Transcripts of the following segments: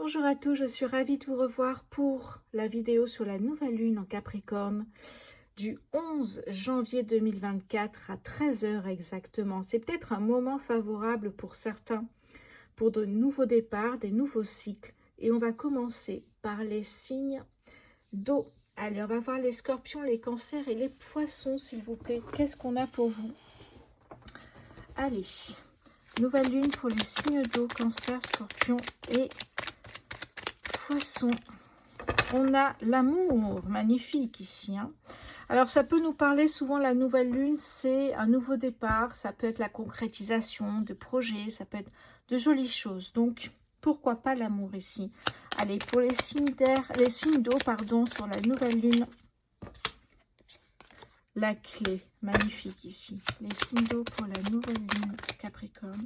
Bonjour à tous, je suis ravie de vous revoir pour la vidéo sur la nouvelle lune en Capricorne du 11 janvier 2024 à 13 h exactement. C'est peut-être un moment favorable pour certains pour de nouveaux départs, des nouveaux cycles. Et on va commencer par les signes d'eau. Allez, on va voir les scorpions, les cancers et les poissons, s'il vous plaît. Qu'est-ce qu'on a pour vous? Allez, nouvelle lune pour les signes d'eau, cancer, scorpion et poissons. On a l'amour, magnifique ici. Alors ça peut nous parler souvent, la nouvelle lune, c'est un nouveau départ, ça peut être la concrétisation de projets, ça peut être de jolies choses. Donc pourquoi pas l'amour ici? Allez, pour les signes d'air, les signes d'eau, pardon, sur la nouvelle lune, la clé, magnifique ici. Les signes d'eau pour la nouvelle lune Capricorne.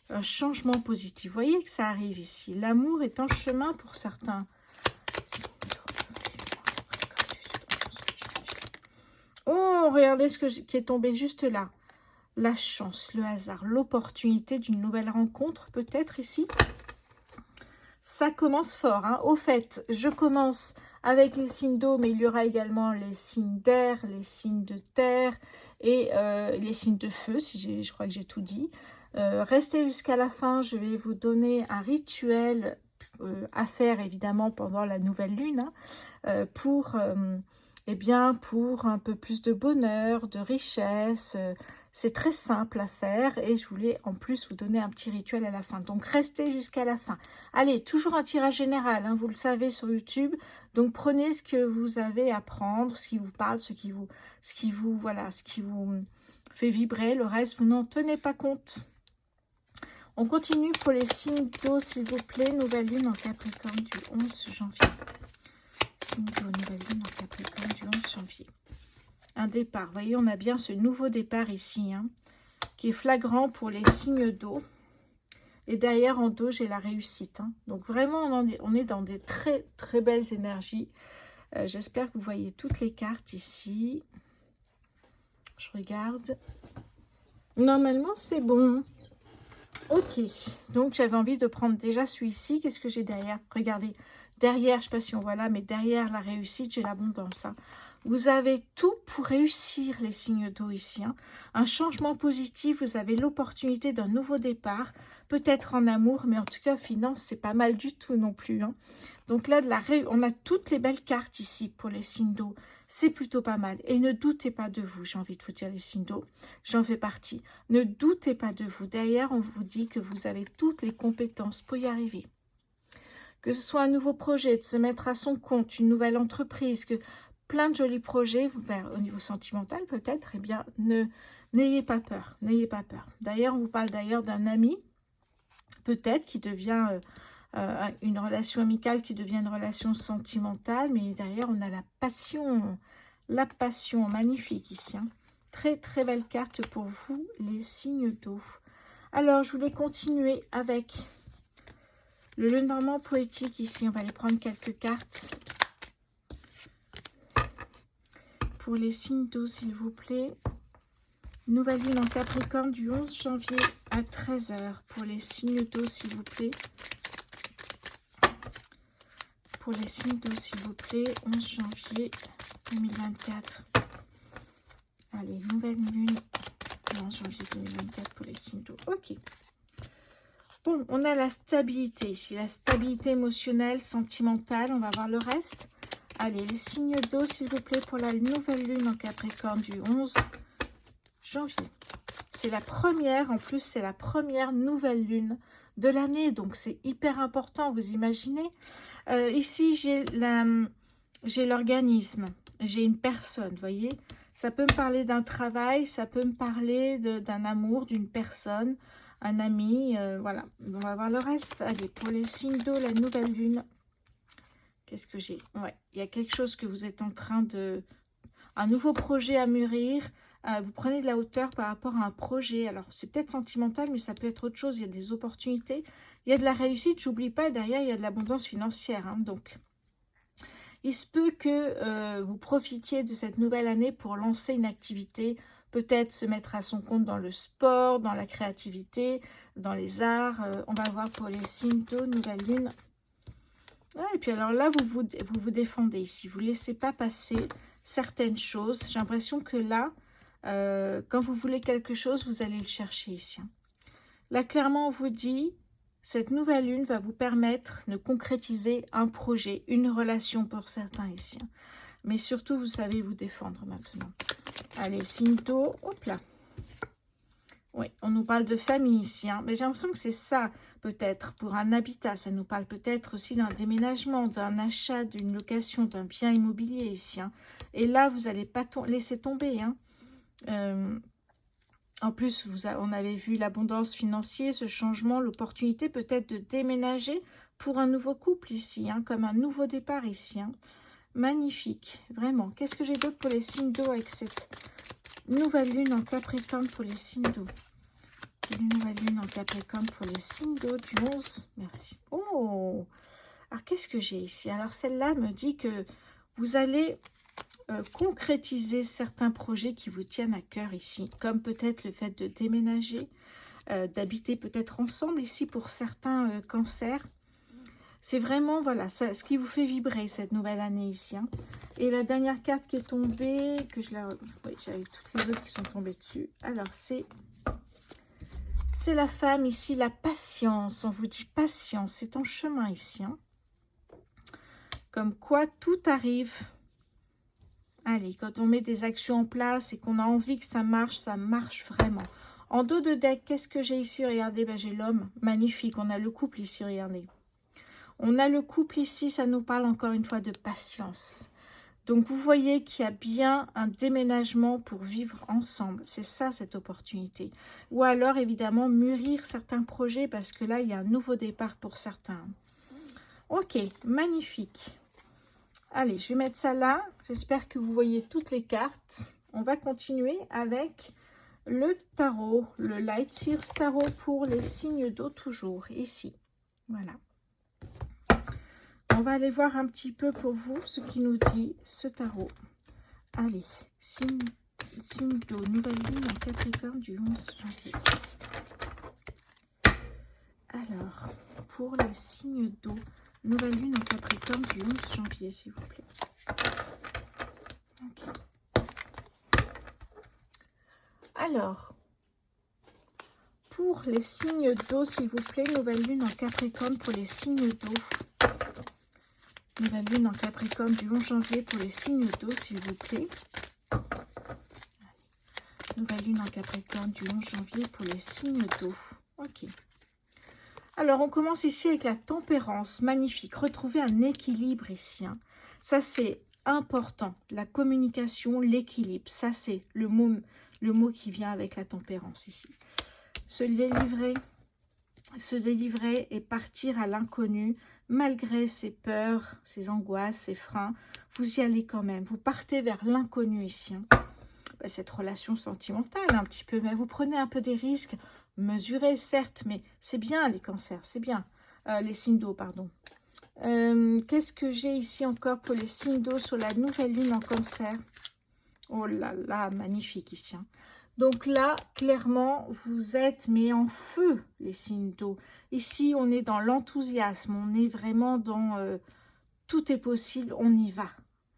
Un changement positif. Vous voyez que ça arrive ici. L'amour est en chemin pour certains. Oh, regardez ce qui est tombé juste là. La chance, le hasard, l'opportunité d'une nouvelle rencontre, peut-être ici. Ça commence fort. Au fait, je commence avec les signes d'eau, mais il y aura également les signes d'air, les signes de terre et les signes de feu, si je crois que j'ai tout dit. Restez jusqu'à la fin, je vais vous donner un rituel à faire évidemment pendant la nouvelle lune pour un peu plus de bonheur, de richesse. C'est très simple à faire et je voulais en plus vous donner un petit rituel à la fin. Donc restez jusqu'à la fin. Allez, toujours un tirage général, vous le savez sur YouTube. Donc prenez ce que vous avez à prendre, ce qui vous parle, ce qui vous fait vibrer. Le reste, vous n'en tenez pas compte. On continue pour les signes d'eau, s'il vous plaît. Nouvelle lune en Capricorne du 11 janvier. Signe d'eau, nouvelle lune en Capricorne du 11 janvier. Un départ. Vous voyez, on a bien ce nouveau départ ici, qui est flagrant pour les signes d'eau. Et derrière, en dos, j'ai la réussite. Donc vraiment, on est dans des très, très belles énergies. J'espère que vous voyez toutes les cartes ici. Je regarde. Normalement, c'est bon. Ok, donc j'avais envie de prendre déjà celui-ci. Qu'est-ce que j'ai derrière? Regardez, derrière, je ne sais pas si on voit là, mais derrière la réussite, j'ai l'abondance. Vous avez tout pour réussir les signes d'eau ici. Un changement positif, vous avez l'opportunité d'un nouveau départ, peut-être en amour, mais en tout cas, finance, c'est pas mal du tout non plus. Donc là, on a toutes les belles cartes ici pour les signes d'eau. C'est plutôt pas mal. Et ne doutez pas de vous, j'ai envie de vous dire les signes d'eau. J'en fais partie. Ne doutez pas de vous. Derrière, on vous dit que vous avez toutes les compétences pour y arriver. Que ce soit un nouveau projet, de se mettre à son compte, une nouvelle entreprise, que plein de jolis projets, au niveau sentimental peut-être, eh bien, n'ayez pas peur. N'ayez pas peur. D'ailleurs, on vous parle d'ailleurs d'un ami, peut-être, qui devient... une relation amicale qui devient une relation sentimentale, mais derrière on a la passion magnifique ici. Très très belle carte pour vous, les signes d'eau. Alors je voulais continuer avec le Lenormand poétique ici. On va aller prendre quelques cartes pour les signes d'eau, s'il vous plaît. Nouvelle lune en Capricorne du 11 janvier à 13 h pour les signes d'eau, s'il vous plaît. Pour les signes d'eau, s'il vous plaît, 11 janvier 2024. Allez, nouvelle lune, 11 janvier 2024 pour les signes d'eau. Ok. Bon, on a la stabilité ici, la stabilité émotionnelle, sentimentale. On va voir le reste. Allez, les signes d'eau, s'il vous plaît, pour la nouvelle lune en Capricorne du 11 janvier. C'est la première, en plus, c'est la première nouvelle lune de l'année. Donc, c'est hyper important, vous imaginez. Ici, j'ai l'organisme, j'ai une personne, vous voyez. Ça peut me parler d'un travail, ça peut me parler d'un amour, d'une personne, un ami, voilà. On va voir le reste. Allez, pour les signes d'eau, la nouvelle lune. Qu'est-ce que j'ai? Ouais, il y a quelque chose que vous êtes en train de... Un nouveau projet à mûrir. Vous prenez de la hauteur par rapport à un projet. Alors, c'est peut-être sentimental, mais ça peut être autre chose. Il y a des opportunités. Il y a de la réussite. J'oublie pas, derrière, il y a de l'abondance financière. Donc, il se peut que vous profitiez de cette nouvelle année pour lancer une activité. Peut-être se mettre à son compte dans le sport, dans la créativité, dans les arts. On va voir pour les signes d'eau, nouvelle lune Ah, et puis alors là, vous défendez ici. Vous ne laissez pas passer certaines choses. J'ai l'impression que là, quand vous voulez quelque chose, vous allez le chercher ici. Là, clairement, on vous dit, cette nouvelle lune va vous permettre de concrétiser un projet, une relation pour certains ici. Mais surtout, vous savez vous défendre maintenant. Allez, signe d'eau, hop là. Oui, on nous parle de famille ici, hein, mais j'ai l'impression que c'est ça, peut-être, pour un habitat. Ça nous parle peut-être aussi d'un déménagement, d'un achat, d'une location, d'un bien immobilier ici. Hein. Et là, vous n'allez pas laisser tomber. Hein. En plus, on avait vu l'abondance financière, ce changement, l'opportunité peut-être de déménager pour un nouveau couple ici, hein, comme un nouveau départ ici. Hein. Magnifique, vraiment. Qu'est-ce que j'ai d'autre pour les signes d'eau avec cette nouvelle lune en Capricorne pour les signes d'eau? Une nouvelle lune en Capricorne pour les signes d'eau du 11. Merci. Oh! Alors, qu'est-ce que j'ai ici? Alors, celle-là me dit que vous allez concrétiser certains projets qui vous tiennent à cœur ici, comme peut-être le fait de déménager, d'habiter peut-être ensemble ici pour certains cancers. C'est vraiment, voilà, ça, ce qui vous fait vibrer cette nouvelle année ici. Hein. Et la dernière carte qui est tombée, que je la... Oui, j'avais toutes les autres qui sont tombées dessus. Alors, c'est la femme ici, la patience. On vous dit patience, c'est en chemin ici. Hein. Comme quoi, tout arrive. Allez, quand on met des actions en place et qu'on a envie que ça marche vraiment. En dos de deck, qu'est-ce que j'ai ici? Regardez, ben, j'ai l'homme. Magnifique, on a le couple ici, regardez. On a le couple ici, ça nous parle encore une fois de patience. Donc, vous voyez qu'il y a bien un déménagement pour vivre ensemble. C'est ça, cette opportunité. Ou alors, évidemment, mûrir certains projets parce que là, il y a un nouveau départ pour certains. Ok, magnifique. Allez, je vais mettre ça là. J'espère que vous voyez toutes les cartes. On va continuer avec le tarot, le Light Seers Tarot pour les signes d'eau toujours, ici. Voilà. On va aller voir un petit peu pour vous ce qui nous dit ce tarot. Allez, signe d'eau, nouvelle lune en Capricorne du 11 janvier. Alors, pour les signes d'eau, nouvelle lune en Capricorne du 11 janvier, s'il vous plaît. Ok. Alors, pour les signes d'eau, s'il vous plaît, nouvelle lune en Capricorne pour les signes d'eau. Nouvelle lune en Capricorne du 11 janvier pour les signes d'eau, s'il vous plaît. Nouvelle lune en Capricorne du 11 janvier pour les signes d'eau. Ok. Alors, on commence ici avec la tempérance. Magnifique. Retrouver un équilibre ici. Hein. Ça, c'est important. La communication, l'équilibre. Ça, c'est le mot qui vient avec la tempérance ici. Se délivrer et partir à l'inconnu, malgré ses peurs, ses angoisses, ses freins. Vous y allez quand même. Vous partez vers l'inconnu ici. Hein. Ben, cette relation sentimentale un petit peu, mais vous prenez un peu des risques, mesurés certes, mais c'est bien les cancers, c'est bien. Les signes d'eau, pardon. Qu'est-ce que j'ai ici encore pour les signes d'eau sur la nouvelle lune en cancer? Oh là là, magnifique ici. Hein. Donc là, clairement, vous êtes mais en feu, les signes d'eau. Ici, on est dans l'enthousiasme, on est vraiment dans tout est possible, on y va.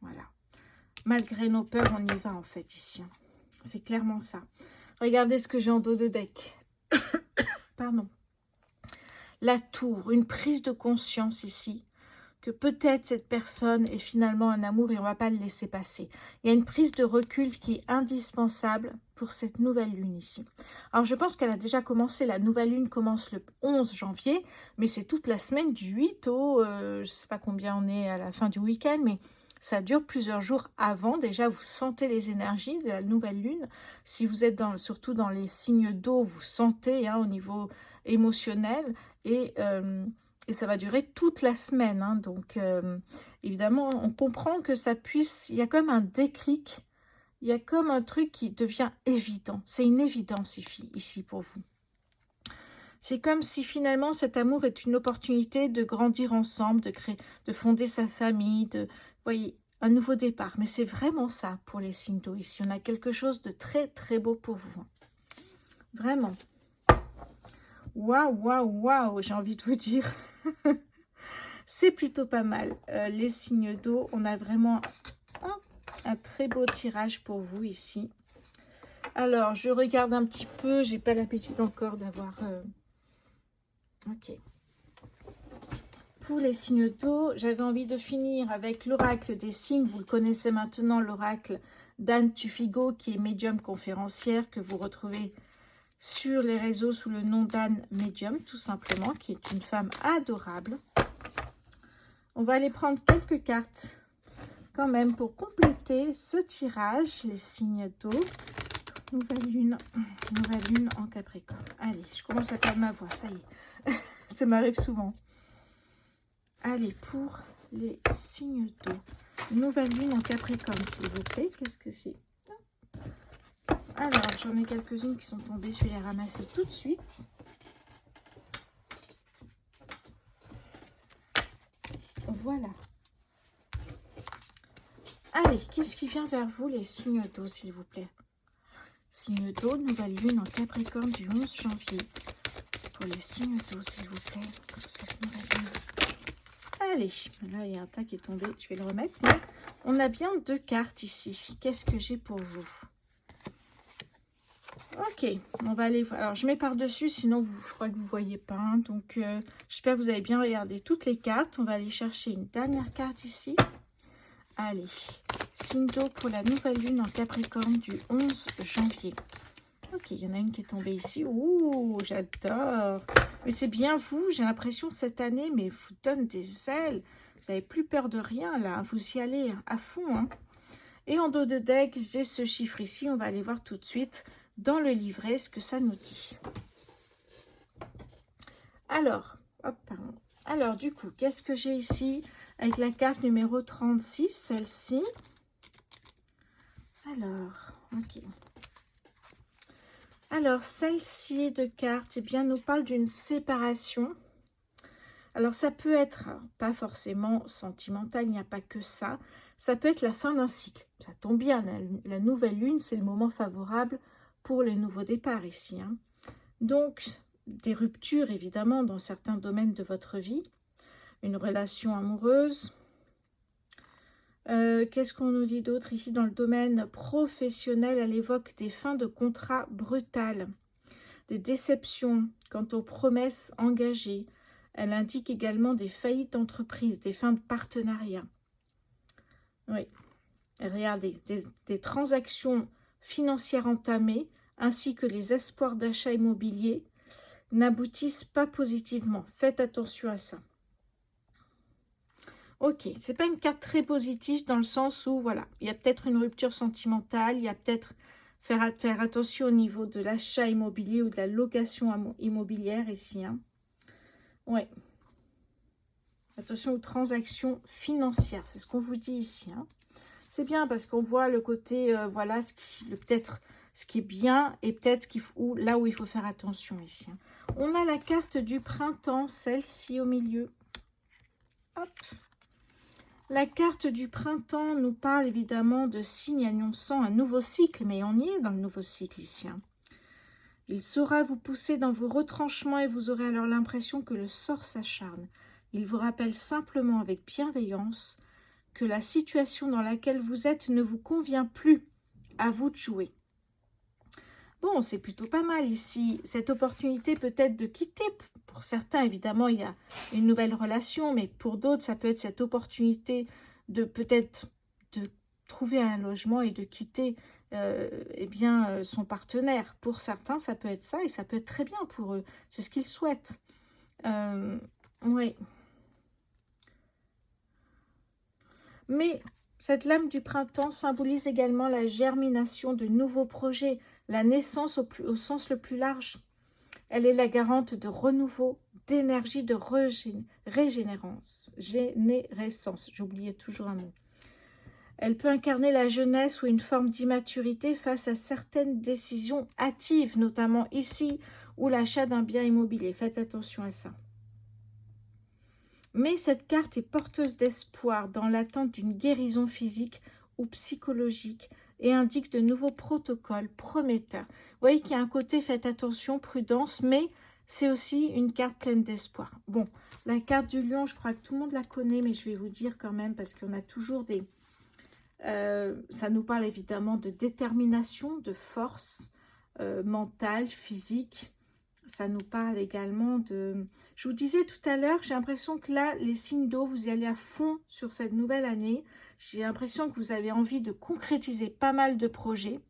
Voilà. Malgré nos peurs, on y va en fait ici. C'est clairement ça. Regardez ce que j'ai en dos de deck. Pardon. La tour, une prise de conscience ici. Que peut-être cette personne est finalement un amour et on ne va pas le laisser passer. Il y a une prise de recul qui est indispensable pour cette nouvelle lune ici. Alors je pense qu'elle a déjà commencé, la nouvelle lune commence le 11 janvier, mais c'est toute la semaine du 8 au, je ne sais pas combien on est à la fin du week-end, mais ça dure plusieurs jours avant. Déjà, vous sentez les énergies de la nouvelle lune. Si vous êtes surtout dans les signes d'eau, vous sentez au niveau émotionnel et ça va durer toute la semaine. Hein. Donc, évidemment, on comprend que ça puisse... Il y a comme un déclic. Il y a comme un truc qui devient évident. C'est une évidence ici pour vous. C'est comme si finalement cet amour est une opportunité de grandir ensemble, de fonder sa famille, vous voyez, un nouveau départ. Mais c'est vraiment ça pour les signes d'eau ici. On a quelque chose de très très beau pour vous. Vraiment. Waouh, waouh, waouh, j'ai envie de vous dire. C'est plutôt pas mal. Les signes d'eau, on a vraiment un très beau tirage pour vous ici. Alors, je regarde un petit peu. J'ai pas l'habitude encore d'avoir... Ok. Pour les signes d'eau, j'avais envie de finir avec l'oracle des signes. Vous le connaissez maintenant, l'oracle d'Anne Tufigo, qui est médium conférencière, que vous retrouvez sur les réseaux sous le nom d'Anne Médium, tout simplement, qui est une femme adorable. On va aller prendre quelques cartes quand même pour compléter ce tirage, les signes d'eau. Nouvelle lune en Capricorne. Allez, je commence à perdre ma voix, ça y est. Ça m'arrive souvent. Allez, pour les signes d'eau. Nouvelle lune en Capricorne, s'il vous plaît. Qu'est-ce que c'est? Alors, j'en ai quelques-unes qui sont tombées. Je vais les ramasser tout de suite. Voilà. Allez, qu'est-ce qui vient vers vous, les signes d'eau, s'il vous plaît? Signe d'eau, nouvelle lune en Capricorne du 11 janvier. Pour les signes d'eau, s'il vous plaît. Pour cette nouvelle lune. Allez, là, il y a un tas qui est tombé. Je vais le remettre. Mais on a bien 2 cartes ici. Qu'est-ce que j'ai pour vous? Ok, on va aller voir. Alors, je mets par-dessus, sinon, je crois que vous ne voyez pas. Hein. Donc, j'espère que vous avez bien regardé toutes les cartes. On va aller chercher une dernière carte ici. Allez, signe d'eau pour la nouvelle lune en Capricorne du 11 janvier. Ok, il y en a une qui est tombée ici. Ouh, j'adore. Mais c'est bien vous, j'ai l'impression cette année, mais vous donne des ailes. Vous n'avez plus peur de rien là, vous y allez à fond. Hein. Et en dos de deck, j'ai ce chiffre ici. On va aller voir tout de suite dans le livret ce que ça nous dit. Alors, hop, pardon. Alors du coup, qu'est-ce que j'ai ici avec la carte numéro 36, celle-ci? Alors, ok. Alors, celle-ci de carte, eh bien, nous parle d'une séparation. Alors, ça peut être, pas forcément sentimental, il n'y a pas que ça. Ça peut être la fin d'un cycle. Ça tombe bien, la nouvelle lune, c'est le moment favorable pour les nouveaux départs ici. Hein. Donc, des ruptures, évidemment, dans certains domaines de votre vie. Une relation amoureuse. Qu'est-ce qu'on nous dit d'autre ici dans le domaine professionnel? Elle évoque des fins de contrat brutales, des déceptions quant aux promesses engagées. Elle indique également des faillites d'entreprise, des fins de partenariat. Oui, regardez, des transactions financières entamées ainsi que les espoirs d'achat immobilier n'aboutissent pas positivement. Faites attention à ça. Ok, c'est pas une carte très positive dans le sens où, voilà, il y a peut-être une rupture sentimentale, il y a peut-être faire attention au niveau de l'achat immobilier ou de la location immobilière ici. Hein. Ouais. Attention aux transactions financières, c'est ce qu'on vous dit ici. Hein. C'est bien parce qu'on voit le côté, voilà, peut-être ce qui est bien et peut-être là où il faut faire attention ici. Hein. On a la carte du printemps, celle-ci au milieu. Hop. La carte du printemps nous parle évidemment de signes annonçant un nouveau cycle, mais on y est dans le nouveau cycle ici. Hein. Il saura vous pousser dans vos retranchements et vous aurez alors l'impression que le sort s'acharne. Il vous rappelle simplement avec bienveillance que la situation dans laquelle vous êtes ne vous convient plus. À vous de jouer. Bon, c'est plutôt pas mal ici. Cette opportunité peut-être de quitter. Pour certains, évidemment, il y a une nouvelle relation, mais pour d'autres, ça peut être cette opportunité de peut-être de trouver un logement et de quitter son partenaire. Pour certains, ça peut être ça et ça peut être très bien pour eux. C'est ce qu'ils souhaitent. Oui. Mais cette lame du printemps symbolise également la germination de nouveaux projets, la naissance au sens le plus large. Elle est la garante de renouveau, d'énergie, de régénérescence. J'oubliais toujours un mot. Elle peut incarner la jeunesse ou une forme d'immaturité face à certaines décisions hâtives, notamment ici, ou l'achat d'un bien immobilier. Faites attention à ça. Mais cette carte est porteuse d'espoir dans l'attente d'une guérison physique ou psychologique et indique de nouveaux protocoles prometteurs. Vous voyez qu'il y a un côté, faites attention, prudence, mais c'est aussi une carte pleine d'espoir. Bon, la carte du lion, je crois que tout le monde la connaît, mais je vais vous dire quand même, parce qu'on a toujours des... ça nous parle évidemment de détermination, de force mentale, physique. Ça nous parle également de... Je vous disais tout à l'heure, j'ai l'impression que là, les signes d'eau, vous y allez à fond sur cette nouvelle année. J'ai l'impression que vous avez envie de concrétiser pas mal de projets.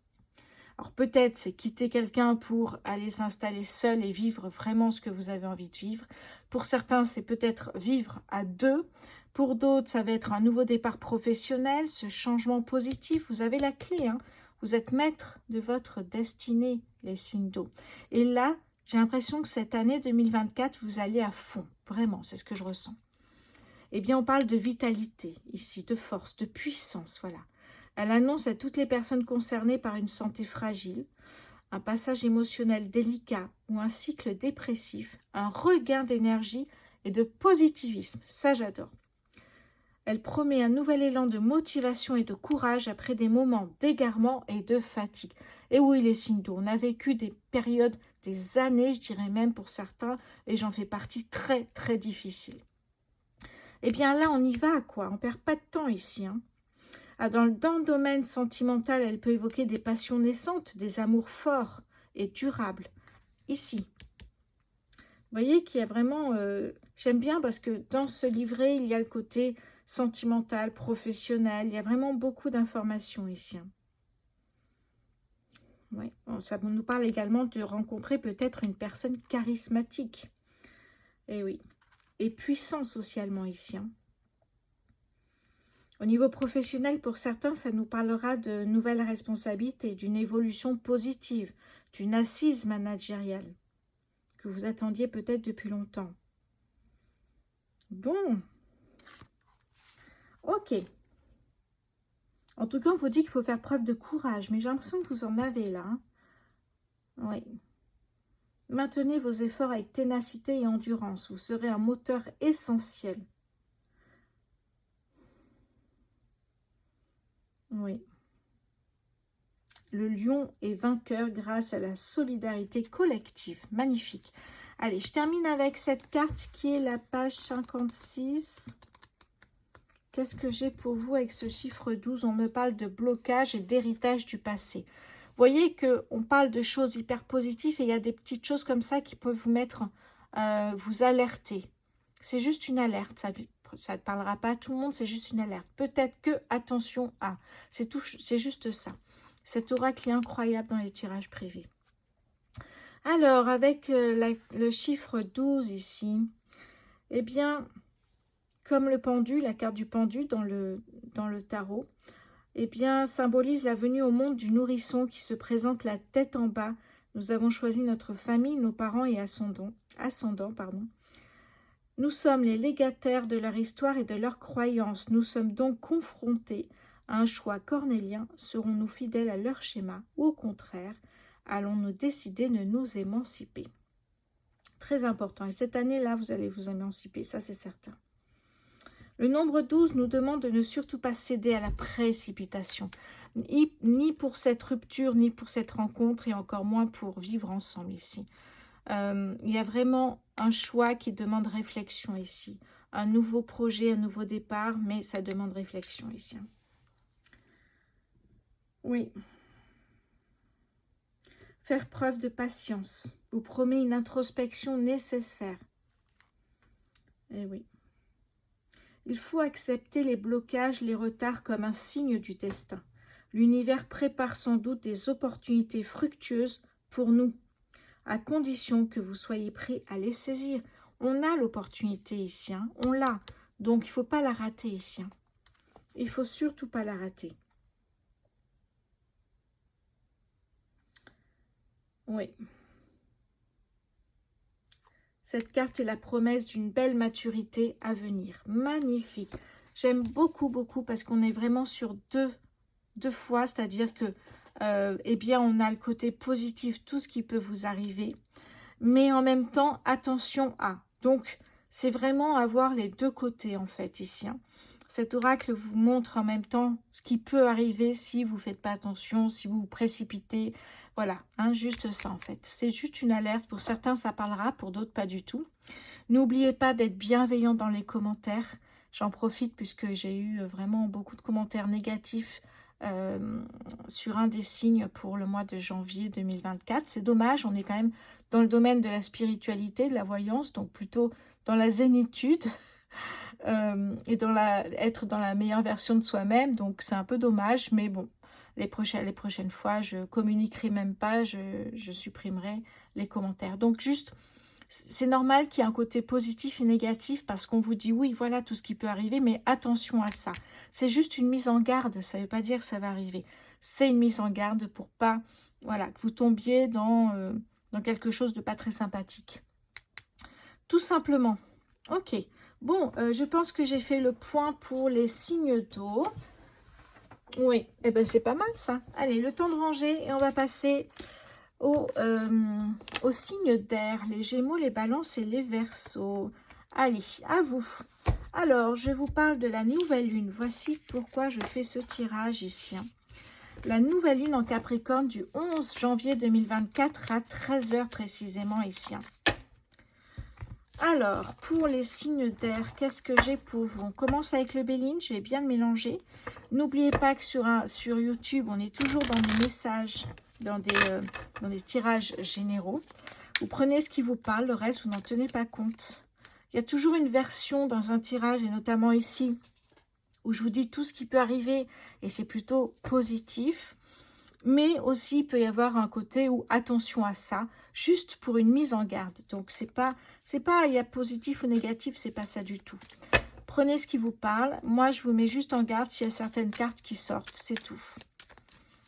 Alors peut-être c'est quitter quelqu'un pour aller s'installer seul et vivre vraiment ce que vous avez envie de vivre. Pour certains, c'est peut-être vivre à deux. Pour d'autres, ça va être un nouveau départ professionnel, ce changement positif. Vous avez la clé, hein. Vous êtes maître de votre destinée, les signes d'eau. Et là, j'ai l'impression que cette année 2024, vous allez à fond. Vraiment, c'est ce que je ressens. Eh bien, on parle de vitalité ici, de force, de puissance, voilà. Elle annonce à toutes les personnes concernées par une santé fragile, un passage émotionnel délicat ou un cycle dépressif, un regain d'énergie et de positivisme. Ça, j'adore. Elle promet un nouvel élan de motivation et de courage après des moments d'égarement et de fatigue. Et oui, les signes d'eau, on a vécu des périodes, des années, je dirais même pour certains, et j'en fais partie, très, très difficiles. Eh bien là, on y va, quoi. On ne perd pas de temps ici, hein. Dans le domaine sentimental, elle peut évoquer des passions naissantes, des amours forts et durables. Ici. Vous voyez qu'il y a vraiment... j'aime bien parce que dans ce livret, il y a le côté sentimental, professionnel. Il y a vraiment beaucoup d'informations ici. Oui. Bon, ça nous parle également de rencontrer peut-être une personne charismatique. Et oui. Et puissant socialement ici. Au niveau professionnel, pour certains, ça nous parlera de nouvelles responsabilités, d'une évolution positive, d'une assise managériale que vous attendiez peut-être depuis longtemps. Bon. Ok. En tout cas, on vous dit qu'il faut faire preuve de courage, mais j'ai l'impression que vous en avez là. Hein. Oui. Maintenez vos efforts avec ténacité et endurance. Vous serez un moteur essentiel. Oui. Le lion est vainqueur grâce à la solidarité collective. Magnifique. Allez, je termine avec cette carte qui est la page 56. Qu'est-ce que j'ai pour vous avec ce chiffre 12? On me parle de blocage et d'héritage du passé. Vous voyez qu'on parle de choses hyper positives et il y a des petites choses comme ça qui peuvent vous mettre, vous alerter. C'est juste une alerte, ça ne parlera pas à tout le monde, c'est juste une alerte. Peut-être que, attention à, c'est juste ça. Cet oracle est incroyable dans les tirages privés. Alors, avec le chiffre 12 ici, eh bien, comme le pendu, la carte du pendu dans le tarot, eh bien, symbolise la venue au monde du nourrisson qui se présente la tête en bas. Nous avons choisi notre famille, nos parents et ascendants. Nous sommes les légataires de leur histoire et de leurs croyances. Nous sommes donc confrontés à un choix cornélien. Serons-nous fidèles à leur schéma ou au contraire, allons-nous décider de nous émanciper? Très important. Et cette année-là, vous allez vous émanciper, ça c'est certain. Le nombre 12 nous demande de ne surtout pas céder à la précipitation, ni pour cette rupture, ni pour cette rencontre, et encore moins pour vivre ensemble ici. Il y a vraiment un choix qui demande réflexion ici. Un nouveau projet, un nouveau départ, mais ça demande réflexion ici. Oui. Faire preuve de patience vous promet une introspection nécessaire. Eh oui. Il faut accepter les blocages, les retards comme un signe du destin. L'univers prépare sans doute des opportunités fructueuses pour nous, à condition que vous soyez prêts à les saisir. On a l'opportunité ici, hein, on l'a. Donc, il ne faut pas la rater ici. Hein. Il ne faut surtout pas la rater. Oui. Cette carte est la promesse d'une belle maturité à venir. Magnifique. J'aime beaucoup, beaucoup, parce qu'on est vraiment sur deux fois, c'est-à-dire que, eh bien, on a le côté positif, tout ce qui peut vous arriver, mais en même temps, attention à. Donc, c'est vraiment avoir les deux côtés, en fait, ici. Hein. Cet oracle vous montre en même temps ce qui peut arriver si vous ne faites pas attention, si vous vous précipitez. Voilà, hein, juste ça en fait. C'est juste une alerte. Pour certains, ça parlera, pour d'autres, pas du tout. N'oubliez pas d'être bienveillant dans les commentaires. J'en profite puisque j'ai eu vraiment beaucoup de commentaires négatifs sur un des signes pour le mois de janvier 2024. C'est dommage, on est quand même dans le domaine de la spiritualité, de la voyance, donc plutôt dans la zénitude et être dans la meilleure version de soi-même. Donc c'est un peu dommage, mais bon, les prochaines fois, je communiquerai même pas, je supprimerai les commentaires. Donc juste... C'est normal qu'il y ait un côté positif et négatif parce qu'on vous dit oui, voilà tout ce qui peut arriver, mais attention à ça. C'est juste une mise en garde, ça ne veut pas dire que ça va arriver. C'est une mise en garde pour pas, voilà, que vous tombiez dans quelque chose de pas très sympathique. Tout simplement. Ok. Bon, je pense que j'ai fait le point pour les signes d'eau. Oui, eh ben c'est pas mal ça. Allez, le temps de ranger et on va passer... aux signes d'air, les Gémeaux, les Balances et les Verseaux. Allez, à vous. Alors, je vous parle de la nouvelle lune. Voici pourquoi je fais ce tirage ici. La nouvelle lune en Capricorne du 11 janvier 2024 à 13 h précisément ici. Alors, pour les signes d'air, qu'est-ce que j'ai pour vous? On commence avec le Béline, je vais bien le mélanger. N'oubliez pas que sur YouTube, on est toujours dans des messages, dans des tirages généraux. Vous prenez ce qui vous parle, le reste, vous n'en tenez pas compte. Il y a toujours une version dans un tirage, et notamment ici, où je vous dis tout ce qui peut arriver, et c'est plutôt positif. Mais aussi, il peut y avoir un côté où attention à ça, juste pour une mise en garde. Donc, c'est pas, il y a positif ou négatif, c'est pas ça du tout. Prenez ce qui vous parle. Moi, je vous mets juste en garde s'il y a certaines cartes qui sortent, c'est tout.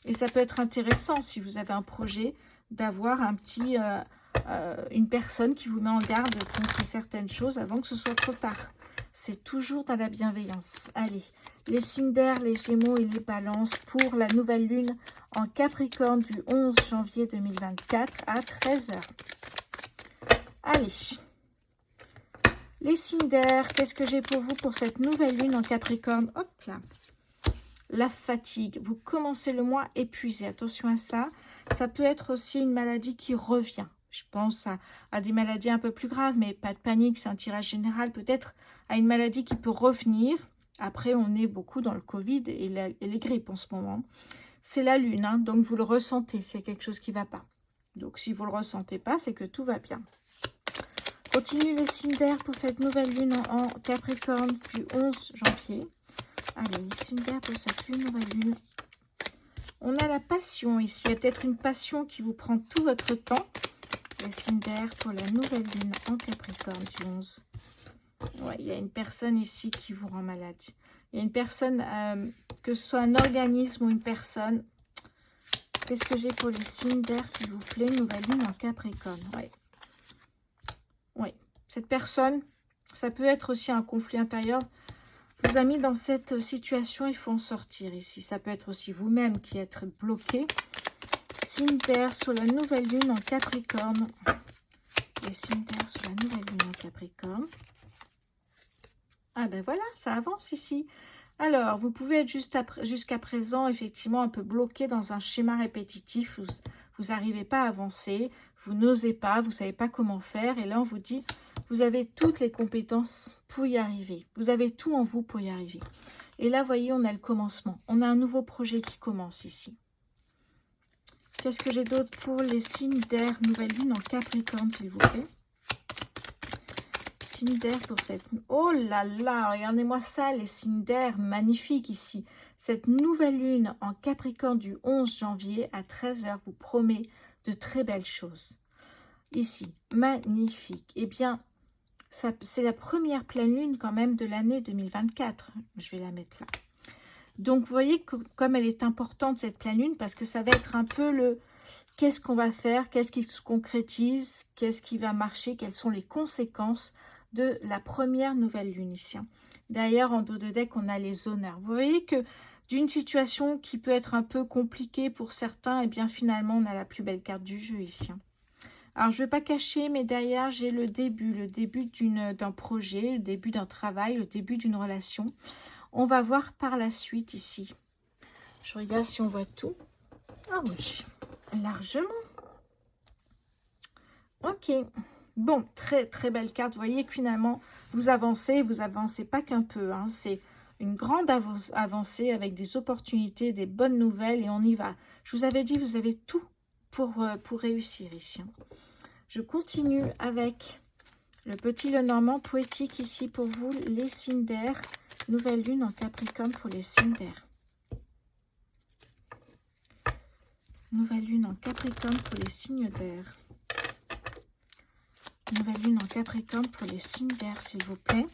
Et ça peut être intéressant, si vous avez un projet, d'avoir une personne qui vous met en garde contre certaines choses avant que ce soit trop tard. C'est toujours dans la bienveillance. Allez, les signes d'air, les Gémeaux et les Balances pour la nouvelle lune en Capricorne du 11 janvier 2024 à 13 h. Allez, les signes d'air, qu'est-ce que j'ai pour vous pour cette nouvelle lune en Capricorne? Hop là, la fatigue. Vous commencez le mois épuisé. Attention à ça. Ça peut être aussi une maladie qui revient. Je pense à des maladies un peu plus graves, mais pas de panique, c'est un tirage général. Peut-être à une maladie qui peut revenir. Après, on est beaucoup dans le Covid et les grippes en ce moment. C'est la lune, hein, donc vous le ressentez s'il y a quelque chose qui ne va pas. Donc, si vous ne le ressentez pas, c'est que tout va bien. Continue les signes d'air pour cette nouvelle lune en Capricorne du 11 janvier. Allez, les signes d'air pour cette nouvelle lune. On a la passion ici. Il y a peut-être une passion qui vous prend tout votre temps. Les signes d'air pour la nouvelle lune en Capricorne du 11. Ouais, il y a une personne ici qui vous rend malade. Il y a une personne, que ce soit un organisme ou une personne. Qu'est-ce que j'ai pour les signes d'air, s'il vous plaît? Nouvelle lune en Capricorne. Ouais. Oui, cette personne, ça peut être aussi un conflit intérieur. Vous a mis dans cette situation, il faut en sortir ici. Ça peut être aussi vous-même qui êtes bloqué. Signe d'air sur la nouvelle lune en Capricorne. Les signes d'air sur la nouvelle lune en Capricorne. Ah ben voilà, ça avance ici. Alors, vous pouvez être jusqu'à présent, effectivement, un peu bloqué dans un schéma répétitif. Vous n'arrivez pas à avancer, vous n'osez pas, vous ne savez pas comment faire. Et là, on vous dit, vous avez toutes les compétences pour y arriver. Vous avez tout en vous pour y arriver. Et là, vous voyez, on a le commencement. On a un nouveau projet qui commence ici. Qu'est-ce que j'ai d'autre pour les signes d'air, nouvelle lune en Capricorne, s'il vous plaît? Signes d'air pour cette... Oh là là, regardez-moi ça, les signes d'air, magnifiques ici. Cette nouvelle lune en Capricorne du 11 janvier à 13 h vous promet de très belles choses. Ici, magnifique. Eh bien, c'est la première pleine lune quand même de l'année 2024. Je vais la mettre là. Donc, vous voyez que comme elle est importante, cette pleine lune, parce que ça va être un peu le... Qu'est-ce qu'on va faire? Qu'est-ce qui se concrétise? Qu'est-ce qui va marcher? Quelles sont les conséquences de la première nouvelle lune ici? D'ailleurs, en dos de deck, on a les honneurs. Vous voyez que d'une situation qui peut être un peu compliquée pour certains, et bien finalement, on a la plus belle carte du jeu ici. Alors, je ne vais pas cacher, mais derrière, j'ai le début d'un projet, le début d'un travail, le début d'une relation. On va voir par la suite ici. Je regarde si on voit tout. Ah oui. Largement. Ok. Bon, très très belle carte. Vous voyez que finalement, vous avancez pas qu'un peu. Hein. C'est une grande avancée avec des opportunités, des bonnes nouvelles et on y va. Je vous avais dit, vous avez tout pour réussir ici. Hein. Je continue avec le petit Lenormand poétique ici pour vous, les signes d'air. Nouvelle lune en Capricorne pour les signes d'air. Nouvelle lune en Capricorne pour les signes d'air. Nouvelle lune en Capricorne pour les signes d'air, s'il vous plaît.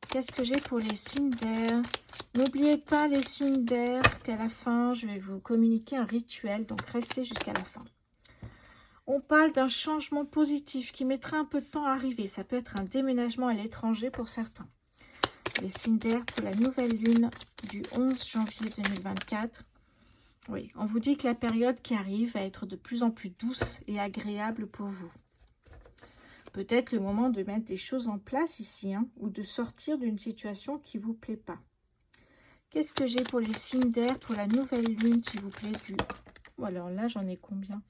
Qu'est-ce que j'ai pour les signes d'air? N'oubliez pas les signes d'air qu'à la fin, je vais vous communiquer un rituel. Donc, restez jusqu'à la fin. On parle d'un changement positif qui mettra un peu de temps à arriver. Ça peut être un déménagement à l'étranger pour certains. Les signes d'air pour la nouvelle lune du 11 janvier 2024. Oui, on vous dit que la période qui arrive va être de plus en plus douce et agréable pour vous. Peut-être le moment de mettre des choses en place ici, hein, ou de sortir d'une situation qui ne vous plaît pas. Qu'est-ce que j'ai pour les signes d'air, pour la nouvelle lune, s'il vous plaît, du... Oh, alors là, j'en ai combien?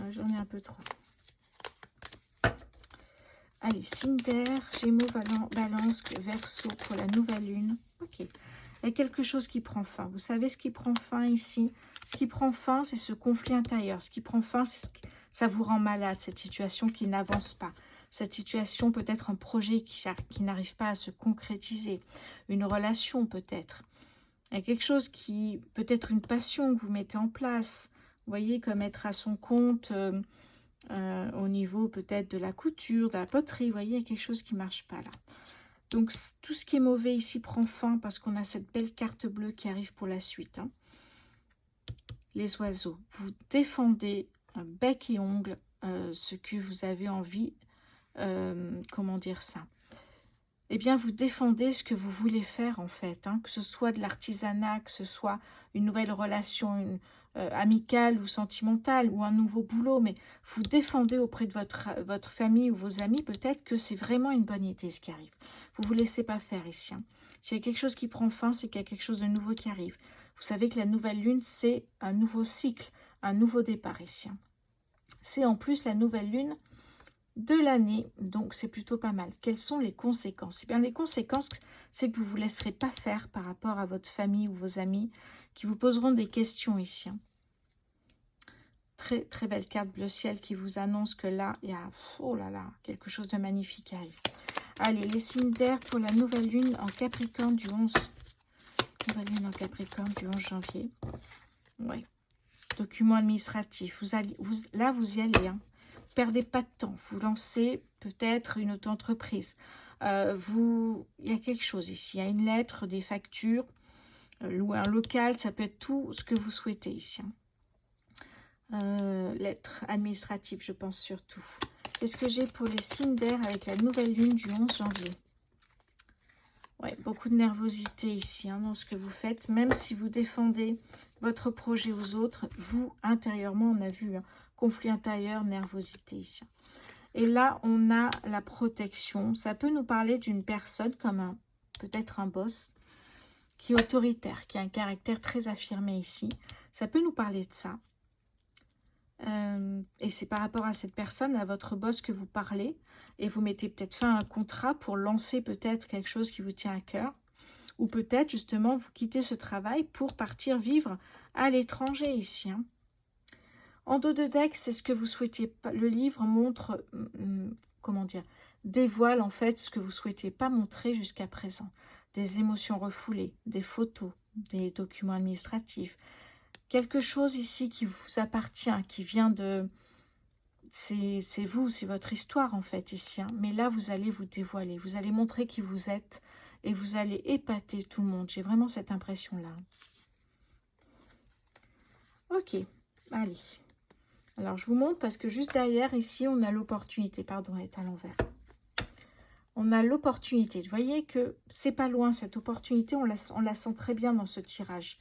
J'en ai un peu trop. Allez, signes d'air, Gémeaux, Balance, Verseau pour la nouvelle lune. Ok. Il y a quelque chose qui prend fin. Vous savez ce qui prend fin ici? Ce qui prend fin, c'est ce conflit intérieur. Ce qui prend fin, c'est ça vous rend malade, cette situation qui n'avance pas. Cette situation, peut-être un projet qui n'arrive pas à se concrétiser. Une relation, peut-être. Il y a quelque chose qui, peut-être une passion que vous mettez en place. Vous voyez, comme être à son compte au niveau peut-être de la couture, de la poterie. Vous voyez, il y a quelque chose qui ne marche pas là. Donc, tout ce qui est mauvais ici prend fin parce qu'on a cette belle carte bleue qui arrive pour la suite. Hein. Les oiseaux, vous défendez bec et ongles ce que vous avez envie, comment dire ça? Eh bien, vous défendez ce que vous voulez faire en fait. Hein, que ce soit de l'artisanat, que ce soit une nouvelle relation amicale ou sentimentale ou un nouveau boulot, mais vous défendez auprès de votre famille ou vos amis peut-être que c'est vraiment une bonne idée ce qui arrive. Vous ne vous laissez pas faire ici. Hein. S'il y a quelque chose qui prend fin, c'est qu'il y a quelque chose de nouveau qui arrive. Vous savez que la nouvelle lune, c'est un nouveau cycle, un nouveau départ ici. Hein. C'est en plus la nouvelle lune de l'année, donc c'est plutôt pas mal. Quelles sont les conséquences? Eh bien, les conséquences, c'est que vous ne vous laisserez pas faire par rapport à votre famille ou vos amis qui vous poseront des questions ici. Hein. Très, très belle carte bleu ciel qui vous annonce que là, il y a, oh là là, quelque chose de magnifique qui arrive. Allez, les signes d'air pour la nouvelle lune en Capricorne du 11. Nouvelle lune en Capricorne du 11 janvier. Oui. Document administratif. Là, vous y allez. Hein. Perdez pas de temps. Vous lancez peut-être une auto-entreprise. Il y a quelque chose ici. Il y a une lettre, des factures, louer un local. Ça peut être tout ce que vous souhaitez ici. Hein. Lettre administrative, je pense surtout. Qu'est-ce que j'ai pour les signes d'air avec la nouvelle lune du 11 janvier? Ouais, beaucoup de nervosité ici hein, dans ce que vous faites. Même si vous défendez votre projet aux autres, vous, intérieurement, on a vu hein, conflit intérieur, nervosité ici. Et là, on a la protection. Ça peut nous parler d'une personne comme peut-être un boss qui est autoritaire, qui a un caractère très affirmé ici. Ça peut nous parler de ça. Et c'est par rapport à cette personne, à votre boss que vous parlez, et vous mettez peut-être fin à un contrat pour lancer peut-être quelque chose qui vous tient à cœur, ou peut-être justement vous quittez ce travail pour partir vivre à l'étranger ici. Hein. En dos de deck, c'est ce que vous souhaitiez. Le livre montre, comment dire, dévoile en fait ce que vous souhaitiez pas montrer jusqu'à présent. Des émotions refoulées, des photos, des documents administratifs, quelque chose ici qui vous appartient, qui vient de... C'est vous, c'est votre histoire en fait ici. Hein. Mais là, vous allez vous dévoiler, vous allez montrer qui vous êtes et vous allez épater tout le monde. J'ai vraiment cette impression-là. Ok, allez. Alors, je vous montre parce que juste derrière, ici, on a l'opportunité. Pardon, elle est à l'envers. On a l'opportunité. Vous voyez que c'est pas loin, cette opportunité. On la sent très bien dans ce tirage.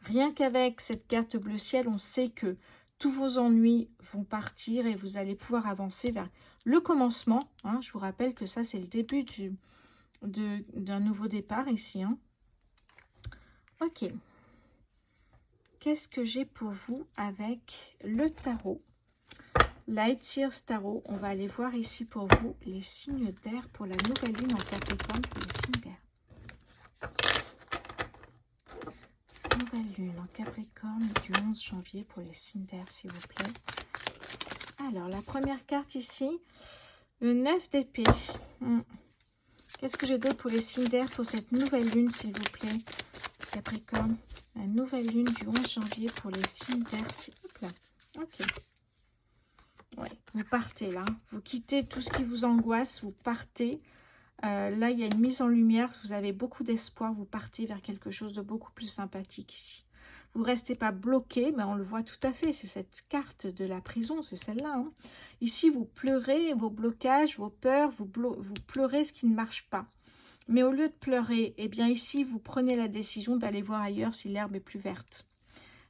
Rien qu'avec cette carte bleu ciel, on sait que tous vos ennuis vont partir et vous allez pouvoir avancer vers le commencement. Hein. Je vous rappelle que ça, c'est le début d'un nouveau départ ici. Hein. Ok. qu'est-ce que j'ai pour vous avec le tarot? Light Years Tarot. On va aller voir ici pour vous les signes d'air pour la nouvelle lune en Capricorne pour les signes d'air. Nouvelle lune en Capricorne du 11 janvier pour les signes d'air, s'il vous plaît. Alors, la première carte ici, le 9 d'épée. Qu'est-ce que j'ai d'autre pour les signes d'air pour cette nouvelle lune, s'il vous plaît, Capricorne? La nouvelle lune du 11 janvier pour les signes d'air, s'il vous plaît. Ok. Ouais, vous partez là. Vous quittez tout ce qui vous angoisse. Vous partez. Là, il y a une mise en lumière. Vous avez beaucoup d'espoir. Vous partez vers quelque chose de beaucoup plus sympathique ici. Vous ne restez pas bloqué, mais on le voit tout à fait. C'est cette carte de la prison, c'est celle-là. Hein. Ici, vous pleurez vos blocages, vos peurs. Vous pleurez ce qui ne marche pas. Mais au lieu de pleurer, eh bien ici, vous prenez la décision d'aller voir ailleurs si l'herbe est plus verte.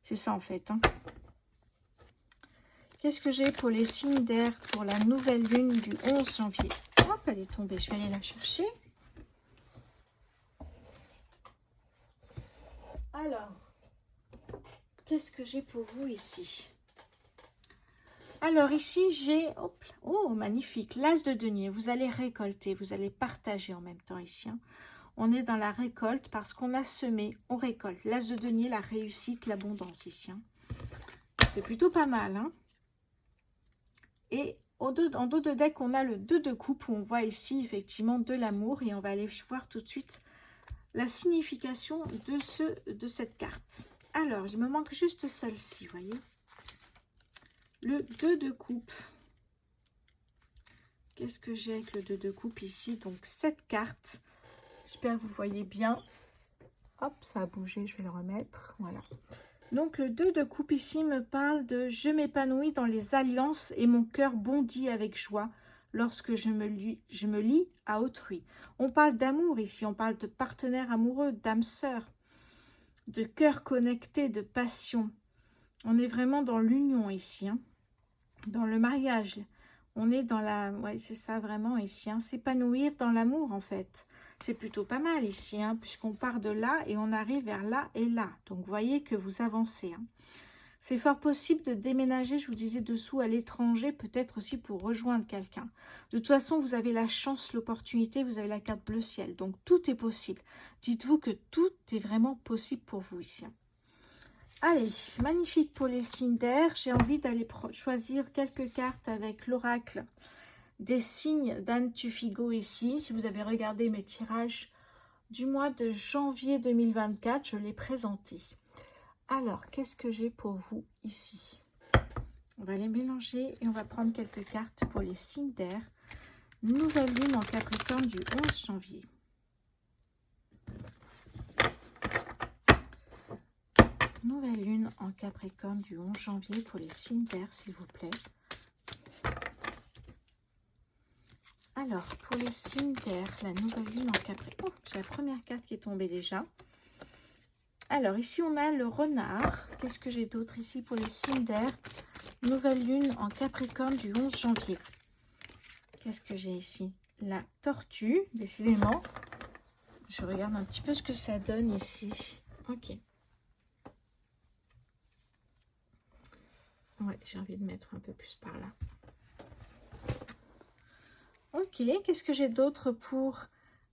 C'est ça, en fait. Hein. Qu'est-ce que j'ai pour les signes d'air pour la nouvelle lune du 11 janvier? Hop, elle est tombée. Je vais aller la chercher. Alors, qu'est-ce que j'ai pour vous ici? Alors, ici, j'ai... Oh, magnifique. L'as de denier. Vous allez récolter. Vous allez partager en même temps ici. Hein. On est dans la récolte parce qu'on a semé. On récolte. L'as de denier, la réussite, l'abondance ici. Hein. C'est plutôt pas mal, hein. Et en dos de deck, on a le 2 de coupe où on voit ici effectivement de l'amour. Et on va aller voir tout de suite la signification de cette carte. Alors, il me manque juste celle-ci, voyez. Le 2 de coupe. Qu'est-ce que j'ai avec le 2 de coupe ici? Donc, cette carte. J'espère que vous voyez bien. Hop, ça a bougé, je vais le remettre. Voilà. Donc, le 2 de coupe ici me parle de « Je m'épanouis dans les alliances et mon cœur bondit avec joie lorsque je me lie à autrui. » On parle d'amour ici, on parle de partenaire amoureux, d'âme sœur, de cœur connecté, de passion. On est vraiment dans l'union ici, hein, dans le mariage. On est dans la... Ouais, c'est ça vraiment ici, hein, s'épanouir dans l'amour en fait. C'est plutôt pas mal ici, hein, puisqu'on part de là et on arrive vers là et là. Donc, vous voyez que vous avancez. Hein. C'est fort possible de déménager, je vous disais dessous, à l'étranger, peut-être aussi pour rejoindre quelqu'un. De toute façon, vous avez la chance, l'opportunité, vous avez la carte bleu ciel. Donc, tout est possible. Dites-vous que tout est vraiment possible pour vous ici. Allez, magnifique pour les signes d'air. J'ai envie d'aller choisir quelques cartes avec l'oracle des signes d'Anne Tufigo ici. Si vous avez regardé mes tirages du mois de janvier 2024, je l'ai présenté. Alors, qu'est-ce que j'ai pour vous ici? On va les mélanger et on va prendre quelques cartes pour les signes d'air. Nouvelle lune en Capricorne du 11 janvier. Nouvelle lune en Capricorne du 11 janvier pour les signes d'air, s'il vous plaît. Alors, pour les signes d'air, la nouvelle lune en Capricorne. Oh, j'ai la première carte qui est tombée déjà. Alors, ici, on a le renard. Qu'est-ce que j'ai d'autre ici pour les signes d'air? Nouvelle lune en Capricorne du 11 janvier. Qu'est-ce que j'ai ici? La tortue, décidément. Je regarde un petit peu ce que ça donne ici. Ok. Ouais, j'ai envie de mettre un peu plus par là. Ok, qu'est-ce que j'ai d'autre pour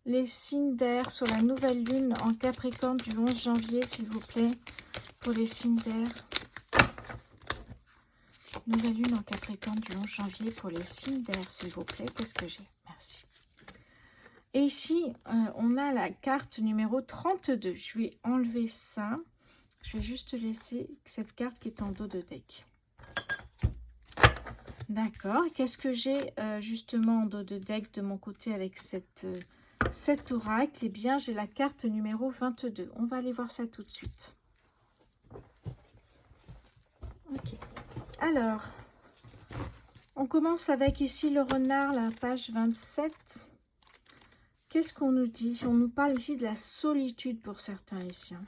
les signes d'air sur la nouvelle lune en Capricorne du 11 janvier, s'il vous plaît, pour les signes d'air. Nouvelle lune en Capricorne du 11 janvier pour les signes d'air, s'il vous plaît. Qu'est-ce que j'ai? Merci. Et ici, on a la carte numéro 32. Je vais enlever ça. Je vais juste laisser cette carte qui est en dos de deck. D'accord. Qu'est-ce que j'ai justement en dos de deck de mon côté avec cet oracle? Eh bien, j'ai la carte numéro 22. On va aller voir ça tout de suite. Ok. Alors, on commence avec ici le renard, la page 27. Qu'est-ce qu'on nous dit? On nous parle ici de la solitude pour certains ici. Hein.